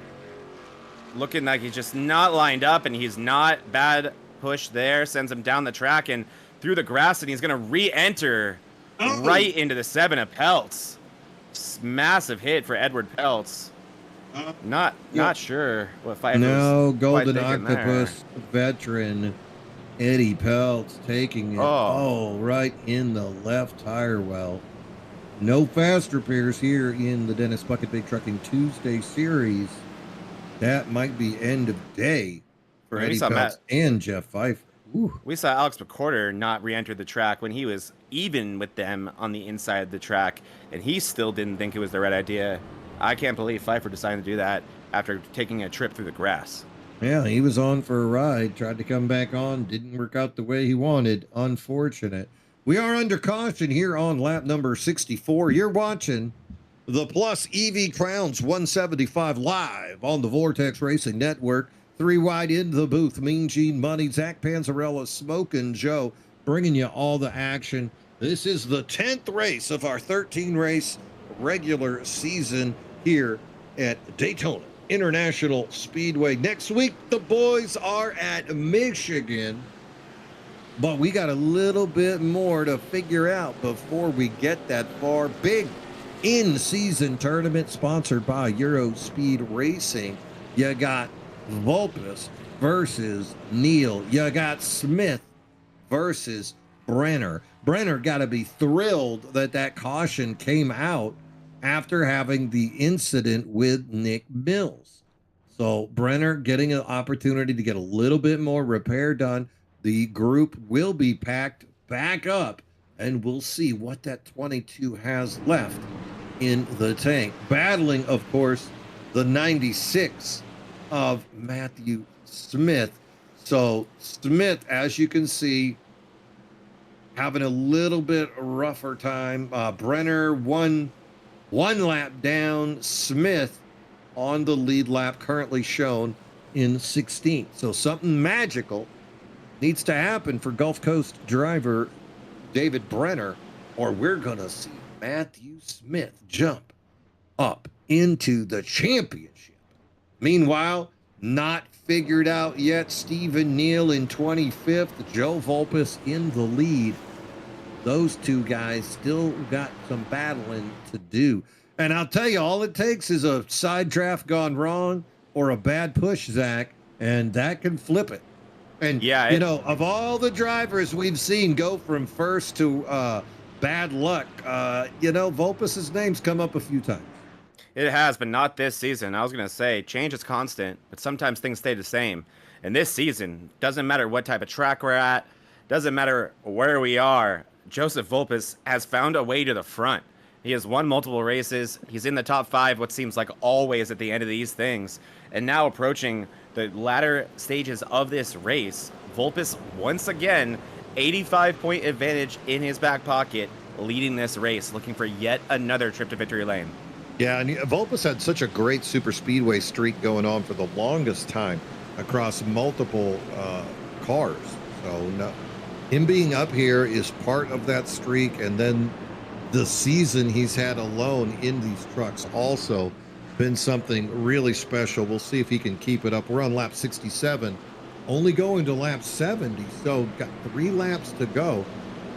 looking like he's just not lined up, and he's not. Bad push there. Sends him down the track and through the grass, and he's going to re-enter right into the 7 of Peltz. Massive hit for Edward Peltz. Not sure what Pfeiffer's No, quite Golden thinking Octopus veteran Eddie Peltz taking it. Oh, right in the left tire well. No fast repairs here in the Dennis Puckett Big Trucking Tuesday series. That might be end of day for Eddie Peltz and Jeff Pfeiffer. Ooh. We saw Alex McWhorter not re-enter the track when he was even with them on the inside of the track, and he still didn't think it was the right idea. I can't believe Pfeiffer decided to do that after taking a trip through the grass. Yeah, he was on for a ride, tried to come back on, didn't work out the way he wanted. Unfortunate. We are under caution here on lap number 64. You're watching the Plus EV Crowns 175 live on the Vortex Racing Network. 3 wide in the booth. Mean Gene Money, Zach Panzarella, Smokin' Joe, bringing you all the action. This is the 10th race of our 13-race regular season here at Daytona International Speedway. Next week, the boys are at Michigan, but we got a little bit more to figure out before we get that far. Big in-season tournament sponsored by Euro Speed Racing. You got Vulpus versus Neal. You got Smith versus Brenner. Brenner got to be thrilled that caution came out after having the incident with Nick Mills. So Brenner getting an opportunity to get a little bit more repair done. The group will be packed back up, and we'll see what that 22 has left in the tank. Battling, of course, the 96 of Matthew Smith. So Smith, as you can see, having a little bit rougher time. Brenner one lap down. Smith on the lead lap, currently shown in 16th. So something magical needs to happen for Gulf Coast driver David Brenner, or we're going to see Matthew Smith jump up into the championship. Meanwhile, not figured out yet. Stephen Neal in 25th, Joe Vulpus in the lead. Those two guys still got some battling to do. And I'll tell you, all it takes is a side draft gone wrong or a bad push, Zach, and that can flip it. And, yeah, you know, of all the drivers we've seen go from first to bad luck, you know, Vulpus's name's come up a few times. It has, but not this season. I was going to say, change is constant, but sometimes things stay the same. And this season, doesn't matter what type of track we're at, doesn't matter where we are, Joseph Vulpus has found a way to the front. He has won multiple races. He's in the top 5, what seems like always at the end of these things. And now approaching the latter stages of this race, Vulpus once again, 85-point advantage in his back pocket, leading this race, looking for yet another trip to victory lane. Yeah, and Vulpus had such a great super speedway streak going on for the longest time across multiple cars. So no, him being up here is part of that streak, and then the season he's had alone in these trucks also been something really special. We'll see if he can keep it up. We're on lap 67, only going to lap 70, so got 3 laps to go.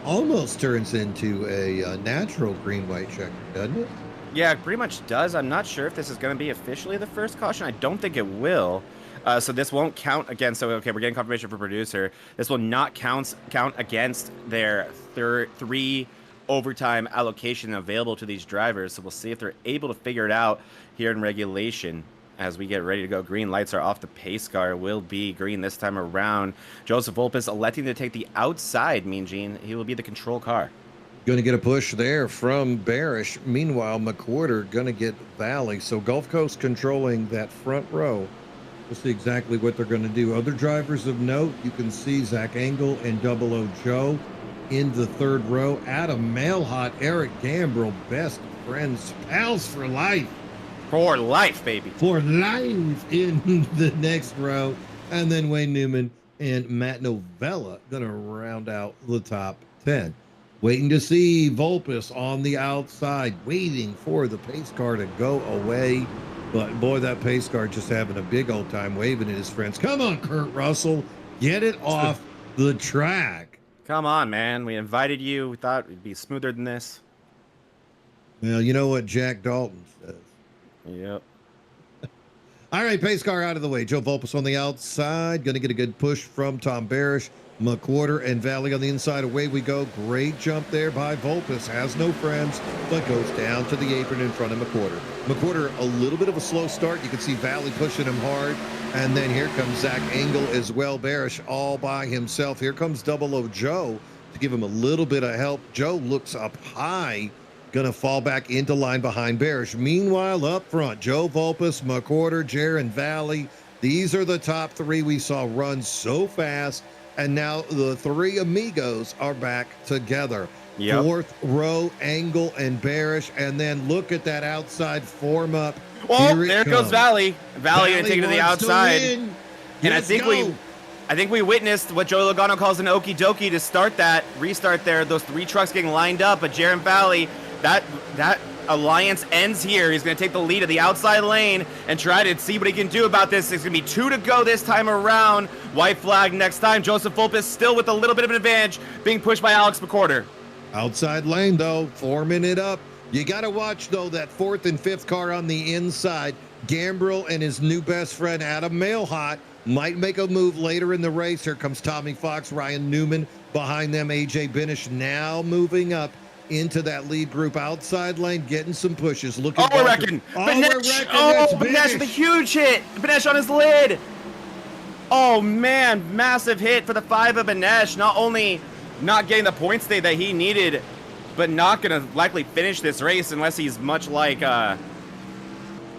Almost turns into a natural green-white checker, doesn't it? Yeah, it pretty much does. I'm not sure if this is going to be officially the first caution. I don't think it will. So this won't count against. So okay, we're getting confirmation for producer. This will not count against their 3 overtime allocation available to these drivers. So we'll see if they're able to figure it out here in regulation. As we get ready to go, green lights are off. The pace car will be green this time around. Joseph Volpes electing to take the outside, Mean Gene. He will be the control car. Going to get a push there from Barish. Meanwhile, McWhorter going to get Valley. So Gulf Coast controlling that front row. We'll see exactly what they're going to do. Other drivers of note, you can see Zach Engel and Double O Joe in the 3rd row. Adam Mailhot, Eric Gambrill, best friends, pals for life. For life, baby. For life in the next row. And then Wayne Newman and Matt Novella going to round out the top 10. Waiting to see Volpes on the outside, waiting for the pace car to go away. But boy, that pace car just having a big old time waving at his friends. Come on, Kurt Russell. Get it off the track. Come on, man. We invited you. We thought it'd be smoother than this. Well, you know what Jack Dalton says. Yep. All right, pace car out of the way. Joe Volpes on the outside. Going to get a good push from Tom Barish. McWhorter and Valley on the inside. Away we go. Great jump there by Volpes. Has no friends, but goes down to the apron in front of McWhorter. McWhorter, a little bit of a slow start. You can see Valley pushing him hard. And then here comes Zach Engel as well. Barish all by himself. Here comes Double O Joe to give him a little bit of help. Joe looks up high. Going to fall back into line behind Barish. Meanwhile, up front, Joe Volpes, McWhorter, Jaron Valley. These are the top 3 we saw run so fast. And now the 3 amigos are back together. Yep. 4th row, Engel and Barish. And then look at that outside form up. Oh, there goes Valley. Valley going to take it to the outside. And I think we witnessed what Joey Logano calls an okie dokie to start that restart there. Those 3 trucks getting lined up, but Jaron Valley, that alliance ends here. He's going to take the lead of the outside lane and try to see what he can do about this. There's going to be 2 to go this time around. White flag next time. Joseph Volpes still with a little bit of an advantage, being pushed by Alex McWhorter. Outside lane, though, forming it up. You got to watch, though, that 4th and 5th car on the inside. Gambrill and his new best friend, Adam Mailhot, might make a move later in the race. Here comes Tommy Fox, Ryan Newman behind them. AJ Binish now moving up into that lead group. Outside lane, getting some pushes. Look at we're wrecking. Benesh with a huge hit. Benesh on his lid. Oh, man. Massive hit for the 5 of Benesh. Not only not getting the points that he needed, but not going to likely finish this race unless he's much like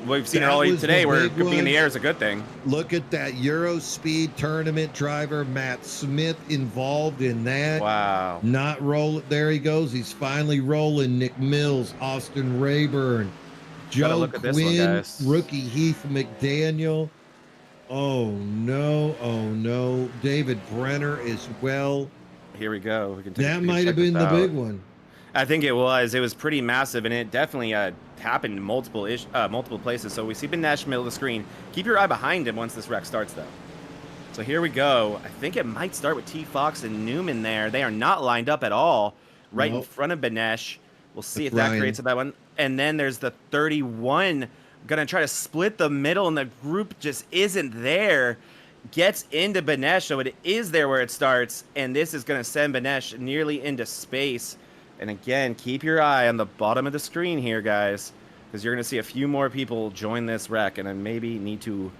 we've seen earlier today, where being in the air is a good thing. Look at that Euro Speed tournament driver, Matt Smith, involved in that. Wow. Not roll. There he goes. He's finally rolling. Nick Mills, Austin Rayburn, Joe Quinn, rookie Heath McDaniel. Oh, no. Oh, no. David Brenner as well. Here we go. We can that might have been the big one. I think it was. It was pretty massive, and it definitely happened in multiple places. So we see Benesh middle of the screen. Keep your eye behind him once this wreck starts, though. So here we go. I think it might start with T. Fox and Newman there. They are not lined up at all right in front of Benesh. We'll see if that creates a bad one. And then there's the 31 going to try to split the middle, and the group just isn't there. Gets into Benesh, so it is there where it starts, and this is going to send Benesh nearly into space. And again, keep your eye on the bottom of the screen here, guys, because you're going to see a few more people join this wreck, and I maybe need to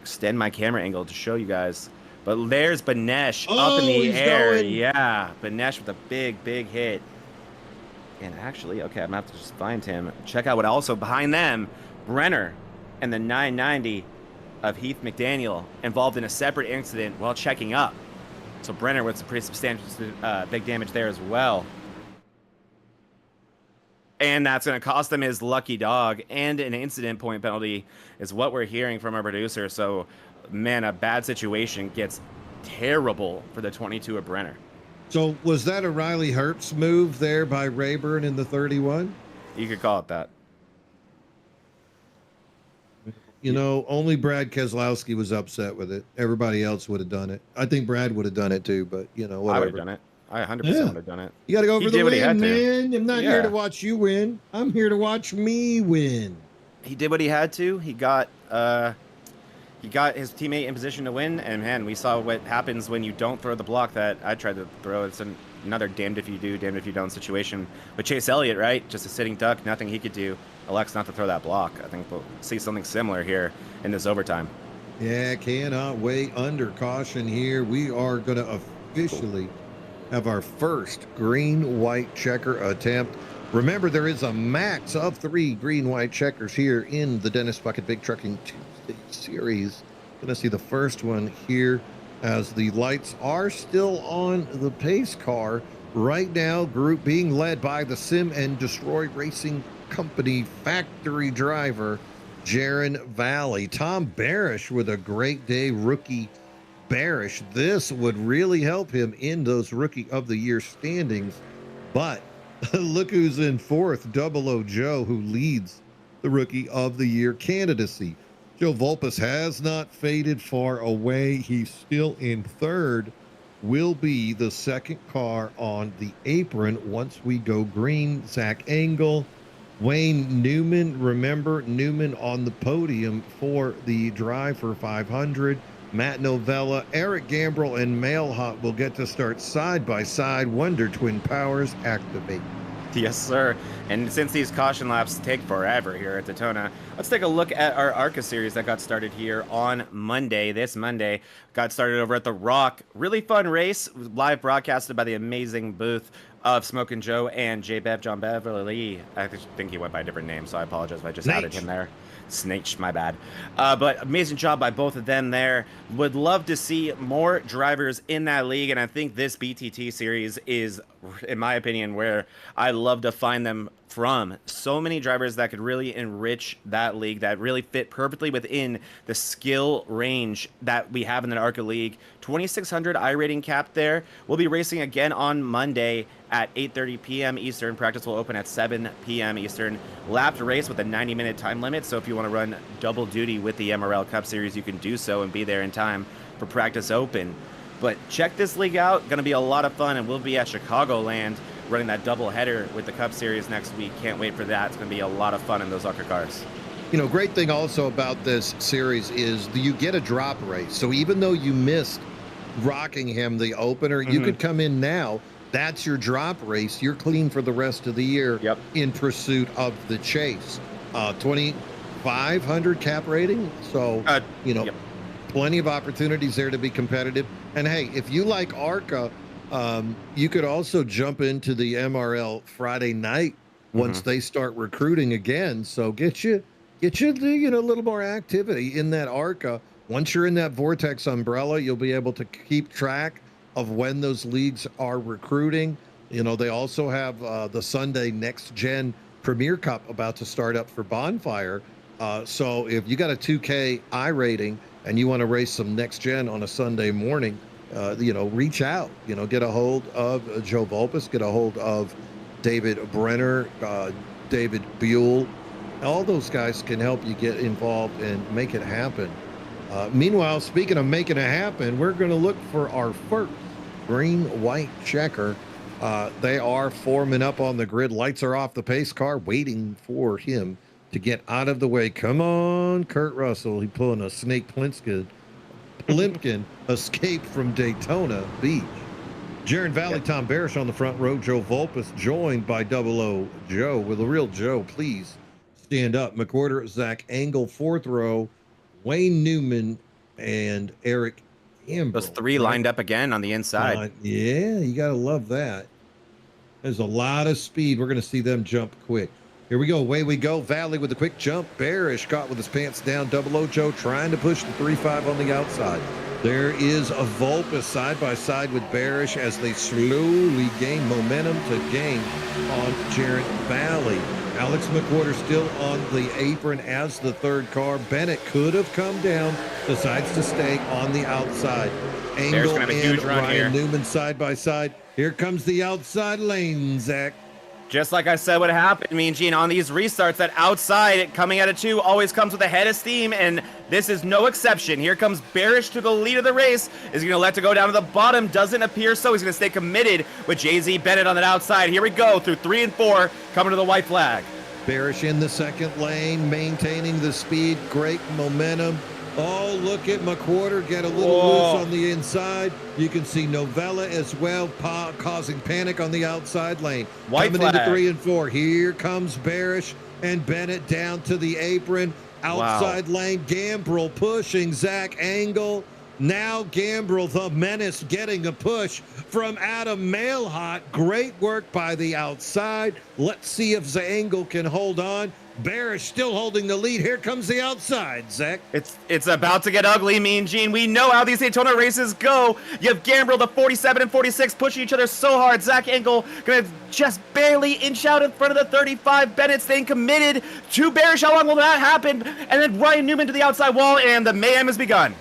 extend my camera angle to show you guys. But there's Benesh up in the air. Going. Yeah, Benesh with a big, big hit. And actually, okay, I'm going to have to just find him. Check out what also behind them, Brenner and the 990 of Heath McDaniel involved in a separate incident while checking up. So Brenner with some pretty substantial big damage there as well. And that's going to cost him his lucky dog and an incident point penalty is what we're hearing from our producer. So, man, a bad situation gets terrible for the 22 of Brenner. So was that a Riley Herbst move there by Rayburn in the 31? You could call it that. You know, only Brad Keselowski was upset with it. Everybody else would have done it. I think Brad would have done it too, but you know, I whatever. would have done it. I 100% Yeah. would have done it. You got to go He for the did what he win, had to. man. I'm not here to Yeah. watch you win. I'm here to watch me win. He did what he had to. He got his teammate in position to win, and man, we saw what happens when you don't throw the block that I tried to throw. It's another damned if you do, damned if you don't situation. But Chase Elliott, right? Just a sitting duck, nothing he could do. Elects not to throw that block. I think we'll see something similar here in this overtime. Yeah, cannot wait. Under caution here. We are going to officially have our first green-white checker attempt. Remember, there is a max of 3 green-white checkers here in the Dennis Puckett Big Trucking Tuesday Series. Going to see the first one here as the lights are still on the pace car. Right now, group being led by the Sim and Destroy Racing Company factory driver, Jaron Valley. Tom Barish with a great day, rookie Barish. This would really help him in those Rookie of the Year standings. But look who's in fourth, Double O Joe, who leads the Rookie of the Year candidacy. Joe Volpes has not faded far away. He's still in third. Will be the second car on the apron once we go green. Zach Engel, Wayne Newman. Remember, Newman on the podium for the Drive for 500. Matt Novella, Eric Gambrell, and Mailhot will get to start side by side. Wonder Twin Powers activate. Yes, sir. And since these caution laps take forever here at Daytona, let's take a look at our ARCA series that got started here on Monday. This Monday got started over at The Rock. Really fun race, live broadcasted by the amazing booth of Smokin' Joe and J-Bev, John Beverly. I think he went by a different name, so I apologize if I just added him there. Snake, my bad. But amazing job by both of them there. Would love to see more drivers in that league, and I think this BTT series is, in my opinion, where I love to find them from. So many drivers that could really enrich that league, that really fit perfectly within the skill range that we have in the ARCA League. 2,600 iRating cap there. We'll be racing again on Monday at 8:30 p.m. Eastern. Practice will open at 7 p.m. Eastern. Lapped race with a 90-minute time limit, so if you want to run double duty with the MRL Cup Series, you can do so and be there in time for practice open. But check this league out. Going to be a lot of fun, and we'll be at Chicagoland running that double header with the Cup Series next week. Can't wait for that. It's going to be a lot of fun in those ARCA cars. You know, great thing also about this series is you get a drop race. So even though you missed Rockingham, the opener, you could come in now. That's your drop race. You're clean for the rest of the year in pursuit of the chase. 2,500 cap rating. So, plenty of opportunities there to be competitive. And hey, if you like ARCA, you could also jump into the MRL Friday night once they start recruiting again. So get you a little more activity in that ARCA. Once you're in that Vortex umbrella, you'll be able to keep track of when those leagues are recruiting. You know, they also have the Sunday Next Gen Premier Cup about to start up for Bonfire. So if you got a 2K iRating and you want to race some Next Gen on a Sunday morning, reach out, get a hold of Joe Volpes, get a hold of David Brenner, David Buell. All those guys can help you get involved and make it happen. Meanwhile, speaking of making it happen, we're going to look for our first green-white checker. They are forming up on the grid. Lights are off the pace car, waiting for him to get out of the way. Come on, Kurt Russell. He pulling a Snake Plimpkin escape from Daytona Beach. Jaron Valley, Tom Barish on the front row. Joe Volpes joined by Double O Joe. Will the real Joe please stand up? McWhorter, Zach Engel, fourth row. Wayne Newman and Eric Gambrell. Those three lined up again on the inside. Yeah, you got to love that. There's a lot of speed. We're going to see them jump quick. Here we go. Away we go. Valley with a quick jump. Barish caught with his pants down. Double O Joe trying to push the 3.5 on the outside. There is a Volpes side by side with Barish as they slowly gain momentum to gain on Jaron Valley. Alex McWhorter still on the apron as the third car. Bennett could have come down, decides to stay on the outside. Angle gonna have a and huge run Ryan here. Newman side by side. Here comes the outside lane, Zach. Just like I said would happen, Mean Gene, on these restarts, that outside coming out of 2 always comes with a head of steam, and this is no exception. Here comes Barish to the lead of the race. Is he going to let it go down to the bottom? Doesn't appear so. He's going to stay committed with Jay-Z Bennett on that outside. Here we go through 3 and 4, coming to the white flag. Barish in the second lane, maintaining the speed, great momentum. Oh, look at McWhorter get a little loose on the inside. You can see Novella as well, causing panic on the outside lane. White Coming flag. into 3 and 4. Here comes Barish and Bennett down to the apron. Outside lane, Gambrell pushing Zach Angle. Now Gambrell, the menace, getting a push from Adam Mailhot. Great work by the outside. Let's see if Zangle can hold on. Barish still holding the lead. Here comes the outside, Zach. It's about to get ugly, Mean Gene. We know how these Daytona races go. You have Gambrell, the 47 and 46, pushing each other so hard. Zach Engel gonna just barely inch out in front of the 35. Bennett staying committed to Barish. How long will that happen? And then Ryan Newman to the outside wall, and the mayhem has begun.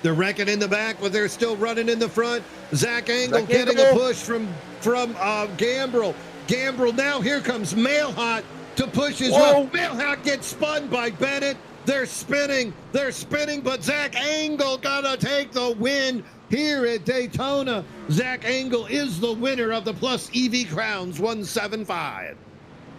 They're wrecking in the back, but they're still running in the front. Zach Angle getting a push from Gambrell. Gambrell now, here comes Mailhot to push as well. Mailhot gets spun by Bennett. They're spinning, but Zach Angle gonna take the win here at Daytona. Zach Angle is the winner of the Plus EV Crowns 175.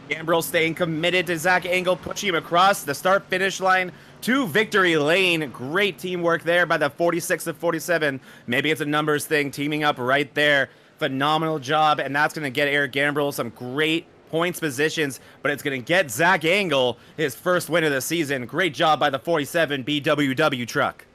Gambrell staying committed to Zach Angle, pushing him across the start-finish line to victory lane. Great teamwork there by the 46 and 47. Maybe it's a numbers thing, teaming up right there. Phenomenal job, and that's going to get Eric Gambrell some great points positions, but it's going to get Zach Angle his first win of the season. Great job by the 47 BWW truck.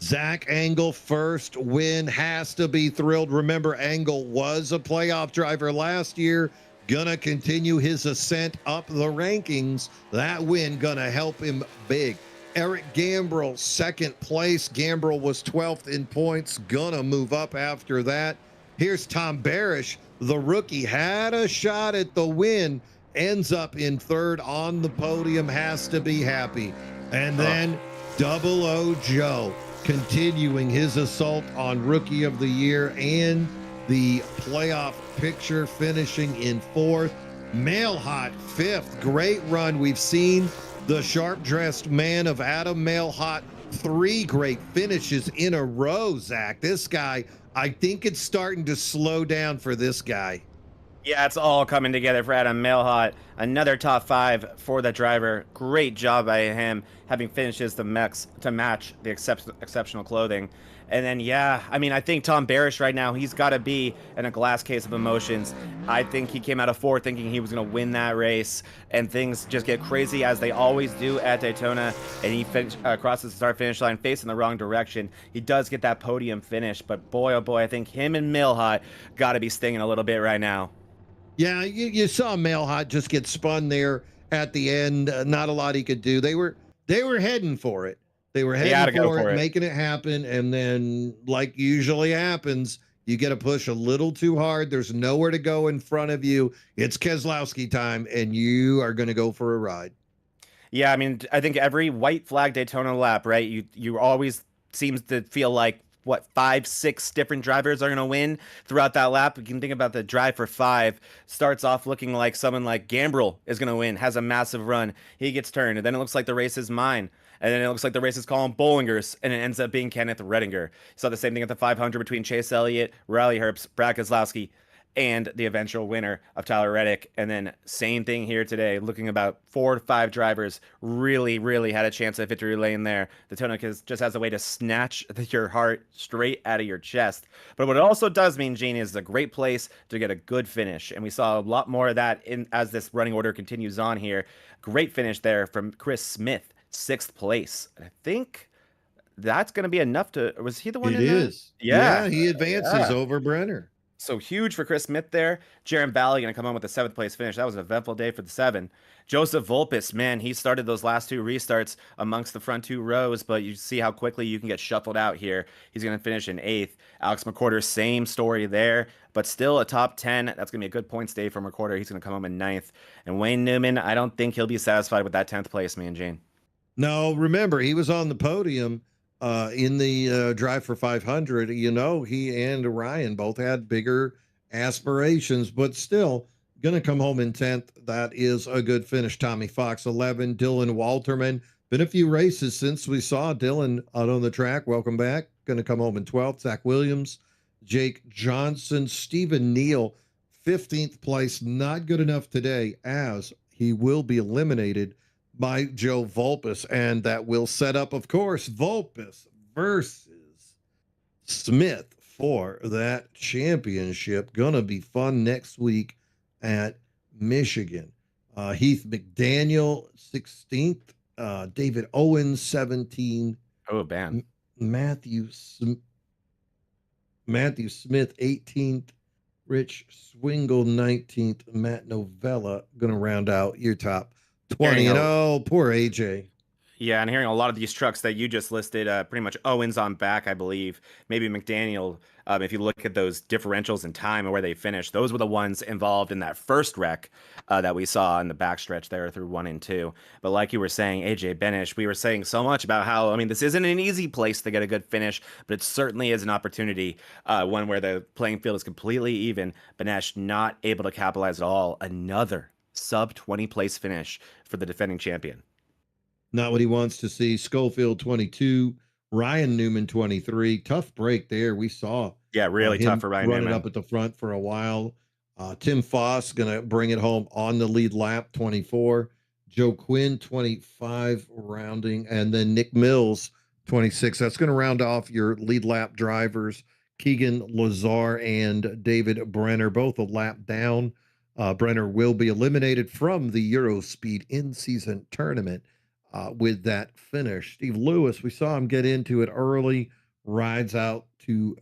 Zach Angle first win, has to be thrilled. Remember, Angle was a playoff driver last year. Gonna continue his ascent up the rankings. That win gonna help him big. Eric Gambrell, second place. Gambrell was 12th in points. Gonna move up after that. Here's Tom Barish. The rookie had a shot at the win. Ends up in third on the podium. Has to be happy. And then Double O Joe continuing his assault on Rookie of the Year and the playoff picture, finishing in fourth. Mailhot fifth. Great run. We've seen the sharp-dressed man of Adam Mailhot. 3 great finishes in a row, Zach. This guy, I think it's starting to slow down for this guy. Yeah, it's all coming together for Adam Mailhot. Another top 5 for the driver. Great job by him, having finishes to match the exceptional clothing. And then, yeah, I mean, I think Tom Barish right now, he's got to be in a glass case of emotions. I think he came out of 4 thinking he was going to win that race, and things just get crazy as they always do at Daytona, and he crosses the start-finish line facing the wrong direction. He does get that podium finish, but boy, oh boy, I think him and Mailhot got to be stinging a little bit right now. Yeah, you saw Mailhot just get spun there at the end. Not a lot he could do. They were heading for it. They were heading for it, making it happen, and then, like usually happens, you get a push a little too hard. There's nowhere to go in front of you. It's Keselowski time, and you are going to go for a ride. Yeah, I mean, I think every white flag Daytona lap, right, you always seems to feel like, what, 5, 6 different drivers are going to win throughout that lap. You can think about the drive for 5. Starts off looking like someone like Gambrell is going to win, has a massive run. He gets turned, and then it looks like the race is mine. And then it looks like the race is called Bollinger's, and it ends up being Kenneth Redinger. Saw the same thing at the 500 between Chase Elliott, Riley Herbst, Brad Keselowski, and the eventual winner of Tyler Reddick. And then same thing here today, looking about 4 to 5 drivers really, really had a chance at victory lane there. Daytona just has a way to snatch your heart straight out of your chest. But what it also does mean, Gene, is a great place to get a good finish. And we saw a lot more of that as this running order continues on here. Great finish there from Chris Smith. 6th place. I think that's going to be enough to. Was he the one? It is. Yeah, he advances over Brenner. So huge for Chris Smith there. Jaron Valley going to come on with the 7th place finish. That was an eventful day for the 7. Joseph Volpis, man, he started those last 2 restarts amongst the front 2 rows, but you see how quickly you can get shuffled out here. He's going to finish in 8th. Alex McWhorter, same story there, but still a top 10. That's going to be a good points day for McWhorter. He's going to come home in 9th. And Wayne Newman, I don't think he'll be satisfied with that 10th place, man, Jane. No, remember, he was on the podium in the drive for 500. You know, he and Ryan both had bigger aspirations, but still going to come home in 10th. That is a good finish. Tommy Fox, 11. Dylan Walterman. Been a few races since we saw Dylan out on the track. Welcome back. Going to come home in 12th. Zach Williams, Jake Johnson, Stephen Neal, 15th place. Not good enough today, as he will be eliminated by Joe Vulpes. And that will set up, of course, Vulpes versus Smith for that championship. Gonna be fun next week at Michigan. Heath McDaniel, 16th. David Owens, 17. Oh, man. Matthew Smith, 18th. Rich Swingle, 19th. Matt Novella going to round out your top 20. And oh, poor AJ. Yeah, and hearing a lot of these trucks that you just listed, pretty much Owens on back, I believe. Maybe McDaniel, if you look at those differentials in time and where they finished, those were the ones involved in that first wreck that we saw in the backstretch there through 1 and 2. But like you were saying, AJ Benish, we were saying so much about how, I mean, this isn't an easy place to get a good finish, but it certainly is an opportunity, one where the playing field is completely even. Benish not able to capitalize at all. Another sub 20 place finish for the defending champion. Not what he wants to see. Schofield, 22. Ryan Newman, 23. Tough break there. We saw. Yeah, really tough for Ryan running Newman. Up at the front for a while. Tim Foss going to bring it home on the lead lap, 24. Joe Quinn, 25, rounding. And then Nick Mills, 26. That's going to round off your lead lap drivers. Keegan Lazar and David Brenner, both a lap down. Brenner will be eliminated from the Eurospeed in-season tournament. With that finish. Steve Lewis, we saw him get into it early, rides out to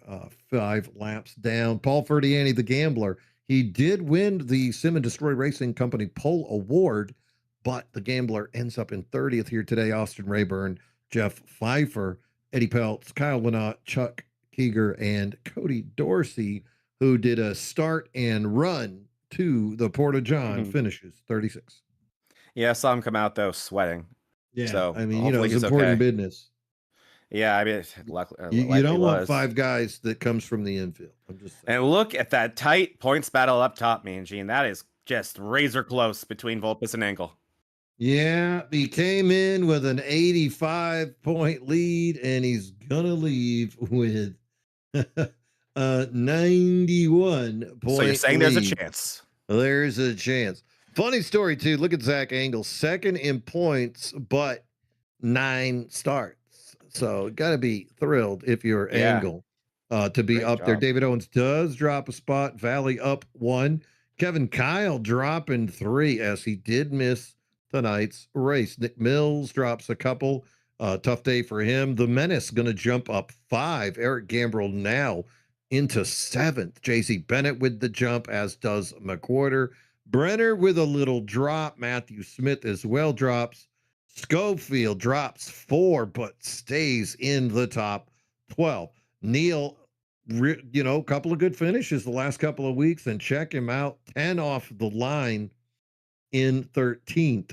5 laps down. Paul Ferdiani, the gambler, he did win the Sim and Destroy Racing Company Pole Award, but the gambler ends up in 30th here today. Austin Rayburn, Jeff Pfeiffer, Eddie Peltz, Kyle Winnott, Chuck Keeger, and Cody Dorsey, who did a start and run to the Porta John, finishes 36. Yeah, I saw him come out, though, sweating. Yeah, so I mean, it's important business. Yeah, I mean, you don't want 5 guys that comes from the infield. I'm just saying. And look at that tight points battle up top, Mean Gene. That is just razor close between Vulpes and Engel. Yeah, he came in with an 85-point lead, and he's gonna leave with a 91-point. So you're saying lead. there's a chance? There's a chance. Funny story, too. Look at Zach Engel, second in points, but 9 starts. So got to be thrilled if you're Engel to be Great up job. there. David Owens does drop a spot. Valley up 1. Kevin Kyle dropping 3 as he did miss tonight's race. Nick Mills drops a couple. Tough day for him. The Menace going to jump up 5. Eric Gambrell now into 7th. JC Bennett with the jump, as does McWhorter. Brenner with a little drop. Matthew Smith as well drops. Schofield drops 4, but stays in the top 12. Neal, a couple of good finishes the last couple of weeks, and check him out. 10 off the line in 13th.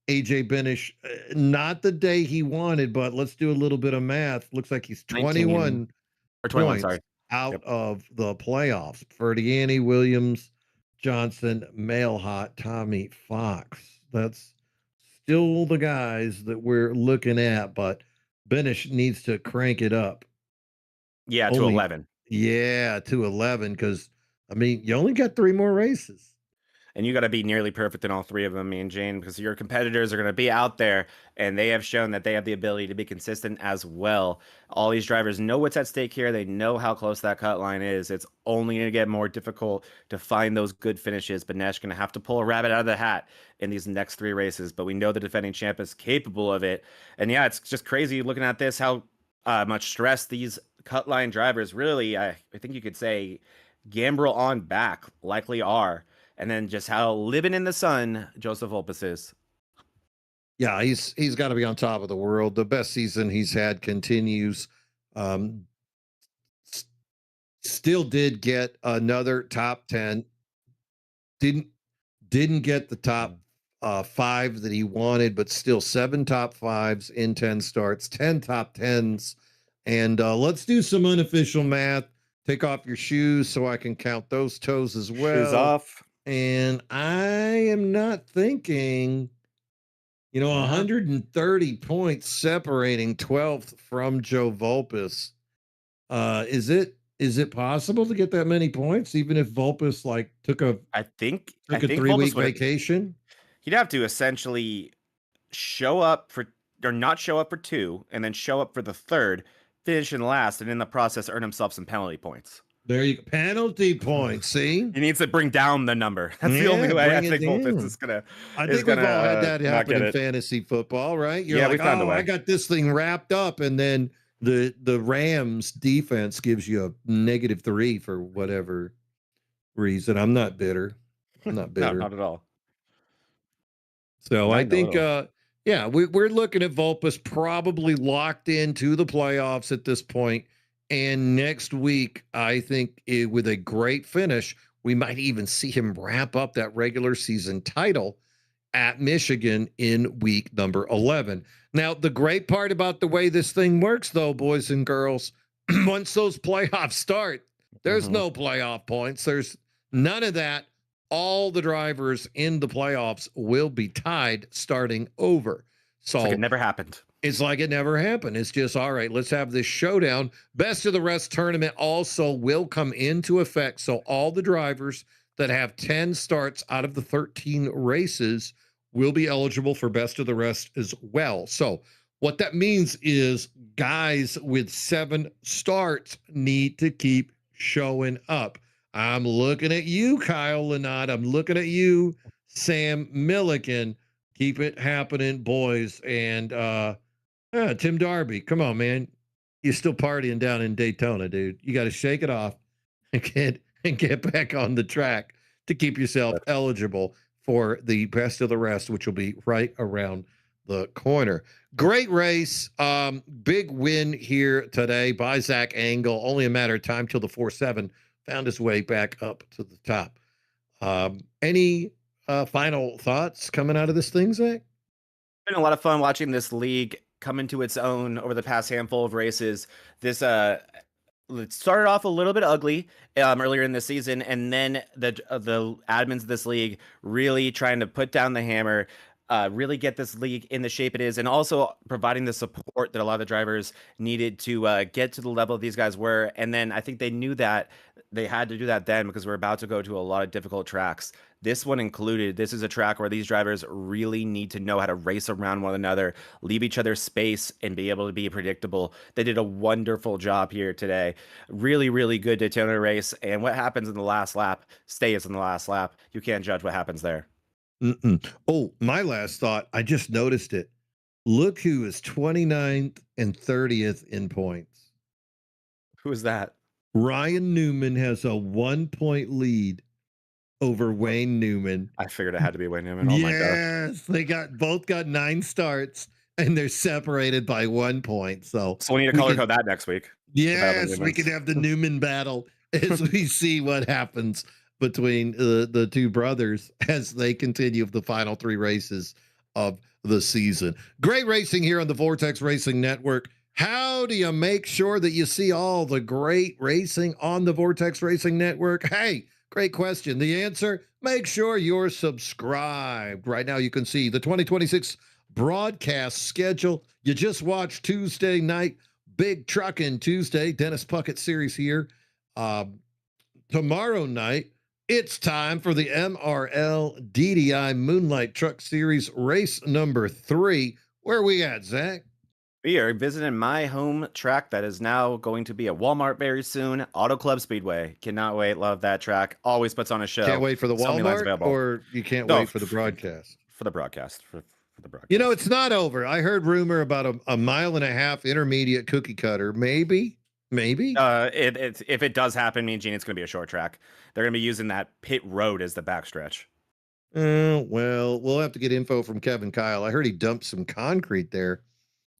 AJ Benish, not the day he wanted, but let's do a little bit of math. Looks like he's 21 points out of the playoffs. Ferdiani, Williams, Johnson, Mailhot, Tommy Fox. That's still the guys that we're looking at, but Benish needs to crank it up. Yeah, to 11. Yeah, to 11, because, I mean, you only got 3 more races. And you got to be nearly perfect in all 3 of them, me and Jane, because your competitors are going to be out there, and they have shown that they have the ability to be consistent as well. All these drivers know what's at stake here. They know how close that cut line is. It's only going to get more difficult to find those good finishes. Benesh going to have to pull a rabbit out of the hat in these next 3 races, but we know the defending champ is capable of it. And yeah, it's just crazy looking at this, how much stress these cut line drivers really, I think you could say, Gambrell on back likely are. And then just how living in the sun Joseph Vulpes is. Yeah, he's got to be on top of the world. The best season he's had continues. Still did get another top 10. Didn't get the top 5 that he wanted, but still 7 top 5s in 10 starts, 10 top 10s And let's do some unofficial math. Take off your shoes so I can count those toes as well. Shoes off. And I am not thinking, 130 points separating 12th from Joe Vulpes. Is it possible to get that many points, even if Vulpes took a I think 3-week vacation? He'd have to essentially show up for, or not show up for 2, and then show up for the 3rd, finish in last, and in the process earn himself some penalty points. There you go. Penalty points. See, he needs to bring down the number. That's the only way I think Vulpes is gonna. I think we've all had that happen in fantasy football, right? You're we found a way. I got this thing wrapped up, and then the Rams defense gives you a -3 for whatever reason. I'm not bitter. No, not at all. So I think, we're looking at Vulpes probably locked into the playoffs at this point. And next week, I think with a great finish, we might even see him wrap up that regular season title at Michigan in week number 11. Now, the great part about the way this thing works, though, boys and girls, once those playoffs start, there's no playoff points. There's none of that. All the drivers in the playoffs will be tied starting over. So it's like it never happened. It's like it never happened. It's just, all right, let's have this showdown. Best of the rest tournament also will come into effect. So all the drivers that have 10 starts out of the 13 races will be eligible for best of the rest as well. So what that means is guys with 7 starts need to keep showing up. I'm looking at you, Kyle Lynott. I'm looking at you, Sam Milliken. Keep it happening, boys. And Tim Darby, come on, man. You're still partying down in Daytona, dude. You got to shake it off and get back on the track to keep yourself eligible for the best of the rest, which will be right around the corner. Great race. Big win here today by Zach Engel. Only a matter of time till the 4-7 found his way back up to the top. Any final thoughts coming out of this thing, Zach? It's been a lot of fun watching this league come into its own over the past handful of races. This it started off a little bit ugly earlier in the season, and then the admins of this league really trying to put down the hammer, really get this league in the shape it is, and also providing the support that a lot of the drivers needed to get to the level these guys were. And then I think they knew that they had to do that then, because we're about to go to a lot of difficult tracks. This one included. This is a track where these drivers really need to know how to race around one another, leave each other space, and be able to be predictable. They did a wonderful job here today. Really, really good Daytona race. And what happens in the last lap stays in the last lap. You can't judge what happens there. Oh, my last thought. I just noticed it. Look who is 29th and 30th in points. Who is that? Ryan Newman has a 1-point lead over Wayne Newman. I figured it had to be Wayne Newman. Oh my gosh. Yes, they both got 9 starts, and they're separated by 1 point. So we need to color code that next week. Yes, we could have the Newman battle as we see what happens between the two brothers as they continue the final 3 races of the season. Great racing here on the Vortex Racing Network. How do you make sure that you see all the great racing on the Vortex Racing Network? Hey, great question. The answer, make sure you're subscribed. Right now you can see the 2026 broadcast schedule. You just watched Tuesday night, Big Truckin' Tuesday, Dennis Puckett series here. Tomorrow night, it's time for the MRL DDI Moonlight Truck Series race number 3. Where are we at, Zach? We are visiting my home track that is now going to be at Walmart very soon, Auto Club Speedway. Cannot wait. Love that track. Always puts on a show. Can't wait for the Walmart, or you can't wait for the broadcast? For the broadcast. For the broadcast. You know, it's not over. I heard rumor about a 1.5-mile intermediate cookie cutter. Maybe. If it does happen, me and Gene, it's going to be a short track. They're going to be using that pit road as the backstretch. Well, we'll have to get info from Kevin Kyle. I heard he dumped some concrete there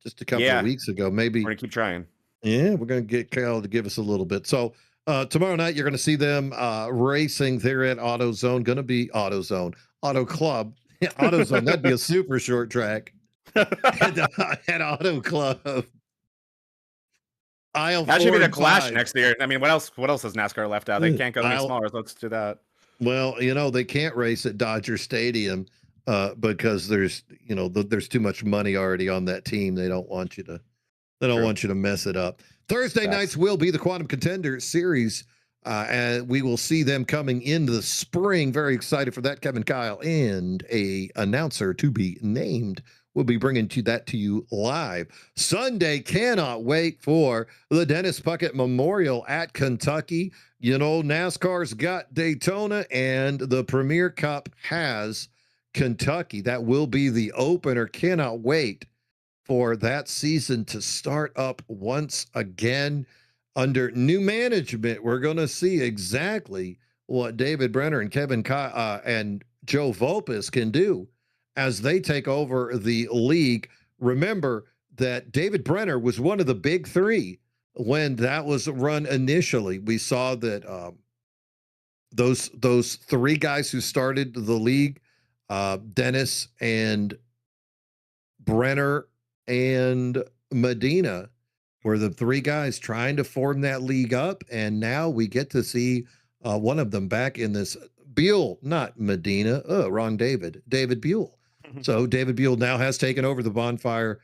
just a couple of weeks ago. Maybe we're going to keep trying. Yeah, we're going to get Kyle to give us a little bit. So tomorrow night, you're going to see them racing there at AutoZone. Going to be AutoZone. Auto Club. AutoZone. That'd be a super short track at Auto Club. Aisle That should 4 be the and Clash 5. next year. I mean, what else has NASCAR left out? They can't go any Aisle- smaller. So let's do that. Well, they can't race at Dodger Stadium because there's too much money already on that team. They don't want you to mess it up. Thursday nights will be the Quantum Contender Series, and we will see them coming into the spring. Very excited for that. Kevin Kyle and a announcer to be named. We'll be bringing that to you live. Sunday, cannot wait for the Dennis Puckett Memorial at Kentucky. NASCAR's got Daytona, and the Premier Cup has Kentucky. That will be the opener. Cannot wait for that season to start up once again under new management. We're going to see exactly what David Brenner and Kevin and Joe Volpes can do as they take over the league. Remember that David Brenner was one of the big three when that was run initially. We saw that those three guys who started the league, Dennis and Brenner and Medina, were the three guys trying to form that league up. And now we get to see one of them back in this. Buell, not Medina. Wrong David Buell. So David Buell now has taken over the Bonfire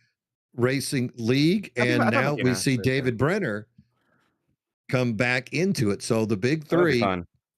Racing League, and now we see David Brenner come back into it. So the big three,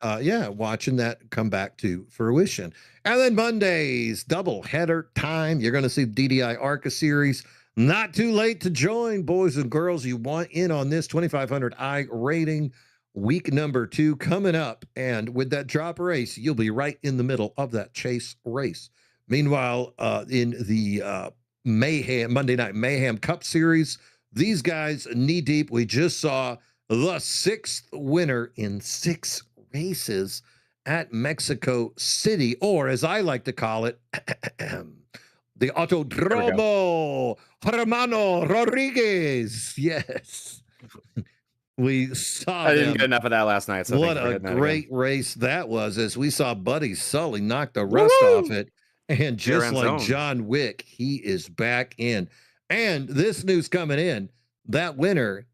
watching that come back to fruition. And then Mondays, double header time. You're going to see DDI ARCA Series. Not too late to join, boys and girls. You want in on this 2,500 iRating week number 2 coming up. And with that drop race, you'll be right in the middle of that chase race. Meanwhile, in the Monday Night Mayhem Cup Series, these guys knee deep. We just saw the 6th winner in 6 races at Mexico City, or as I like to call it, the Autodromo Hermano Rodriguez. Yes. We saw I didn't get enough of that last night. So what a great race that was, as we saw Buddy Sully knock the rust off it. And just like John Wick, he is back in. And this news coming in, that winner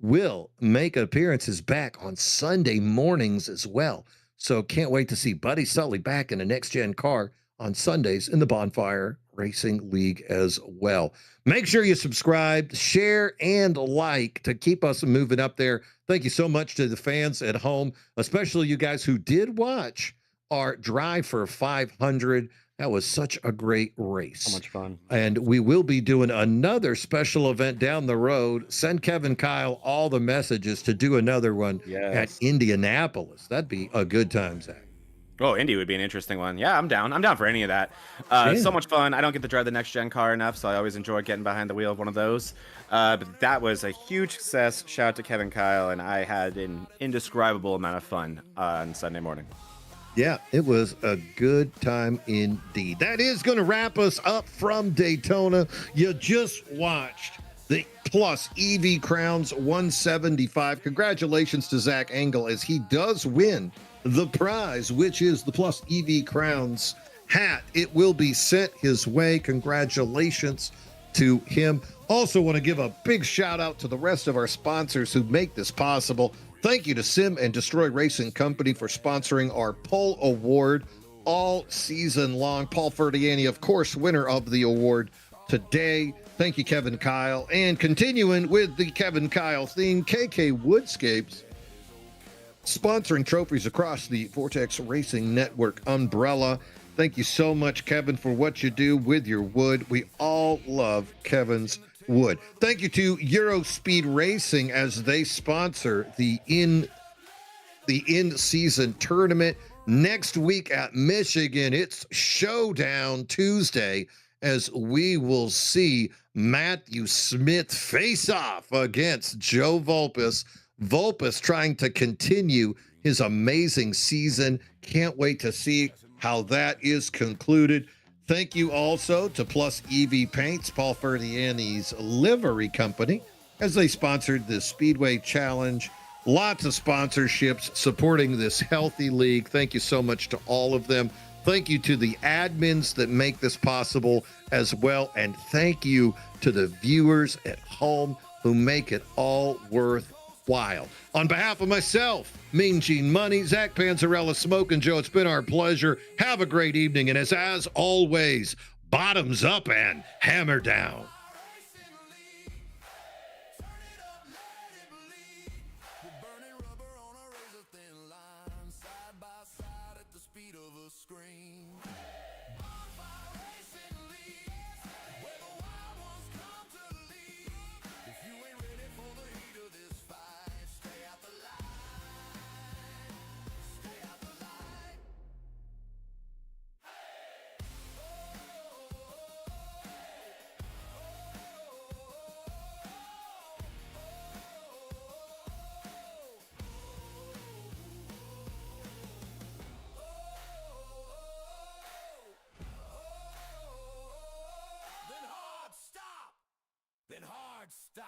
will make appearances back on Sunday mornings as well. So can't wait to see Buddy Sully back in a next-gen car on Sundays in the Bonfire Racing League as well. Make sure you subscribe, share, and like to keep us moving up there. Thank you so much to the fans at home, especially you guys who did watch our Drive for 500. That was such a great race. So much fun. And we will be doing another special event down the road. Send Kevin Kyle all the messages to do another one at Indianapolis. That'd be a good time, Zach. Oh, Indy would be an interesting one. Yeah, I'm down. I'm down for any of that. So much fun. I don't get to drive the next gen car enough, so I always enjoy getting behind the wheel of one of those. But that was a huge success. Shout out to Kevin Kyle, and I had an indescribable amount of fun on Sunday morning. Yeah, it was a good time indeed. That is going to wrap us up from Daytona. You just watched the Plus EV Crowns 175. Congratulations to Zach Engel as he does win the prize, which is the Plus EV Crowns hat. It will be sent his way. Congratulations to him. Also want to give a big shout out to the rest of our sponsors who make this possible. Thank you to Sim and Destroy Racing Company for sponsoring our Pole Award all season long. Paul Ferdiani, of course, winner of the award today. Thank you, Kevin Kyle. And continuing with the Kevin Kyle theme, KK Woodscapes, sponsoring trophies across the Vortex Racing Network umbrella. Thank you so much, Kevin, for what you do with your wood. We all love Kevin's wood. Thank you to Eurospeed Racing as they sponsor the in-season tournament. Next week at Michigan, it's Showdown Tuesday as we will see Matthew Smith face off against Joe Volpes. Volpes trying to continue his amazing season. Can't wait to see how that is concluded. Thank you also to Plus EV Paints, Paul Ferdiani's livery company, as they sponsored the Speedway Challenge. Lots of sponsorships supporting this healthy league. Thank you so much to all of them. Thank you to the admins that make this possible as well. And thank you to the viewers at home who make it all worthwhile. On behalf of myself, Mean Gene Money, Zach Panzarella, Smoke, and Joe, it's been our pleasure. Have a great evening, and as always, bottoms up and hammer down. Then hard stop.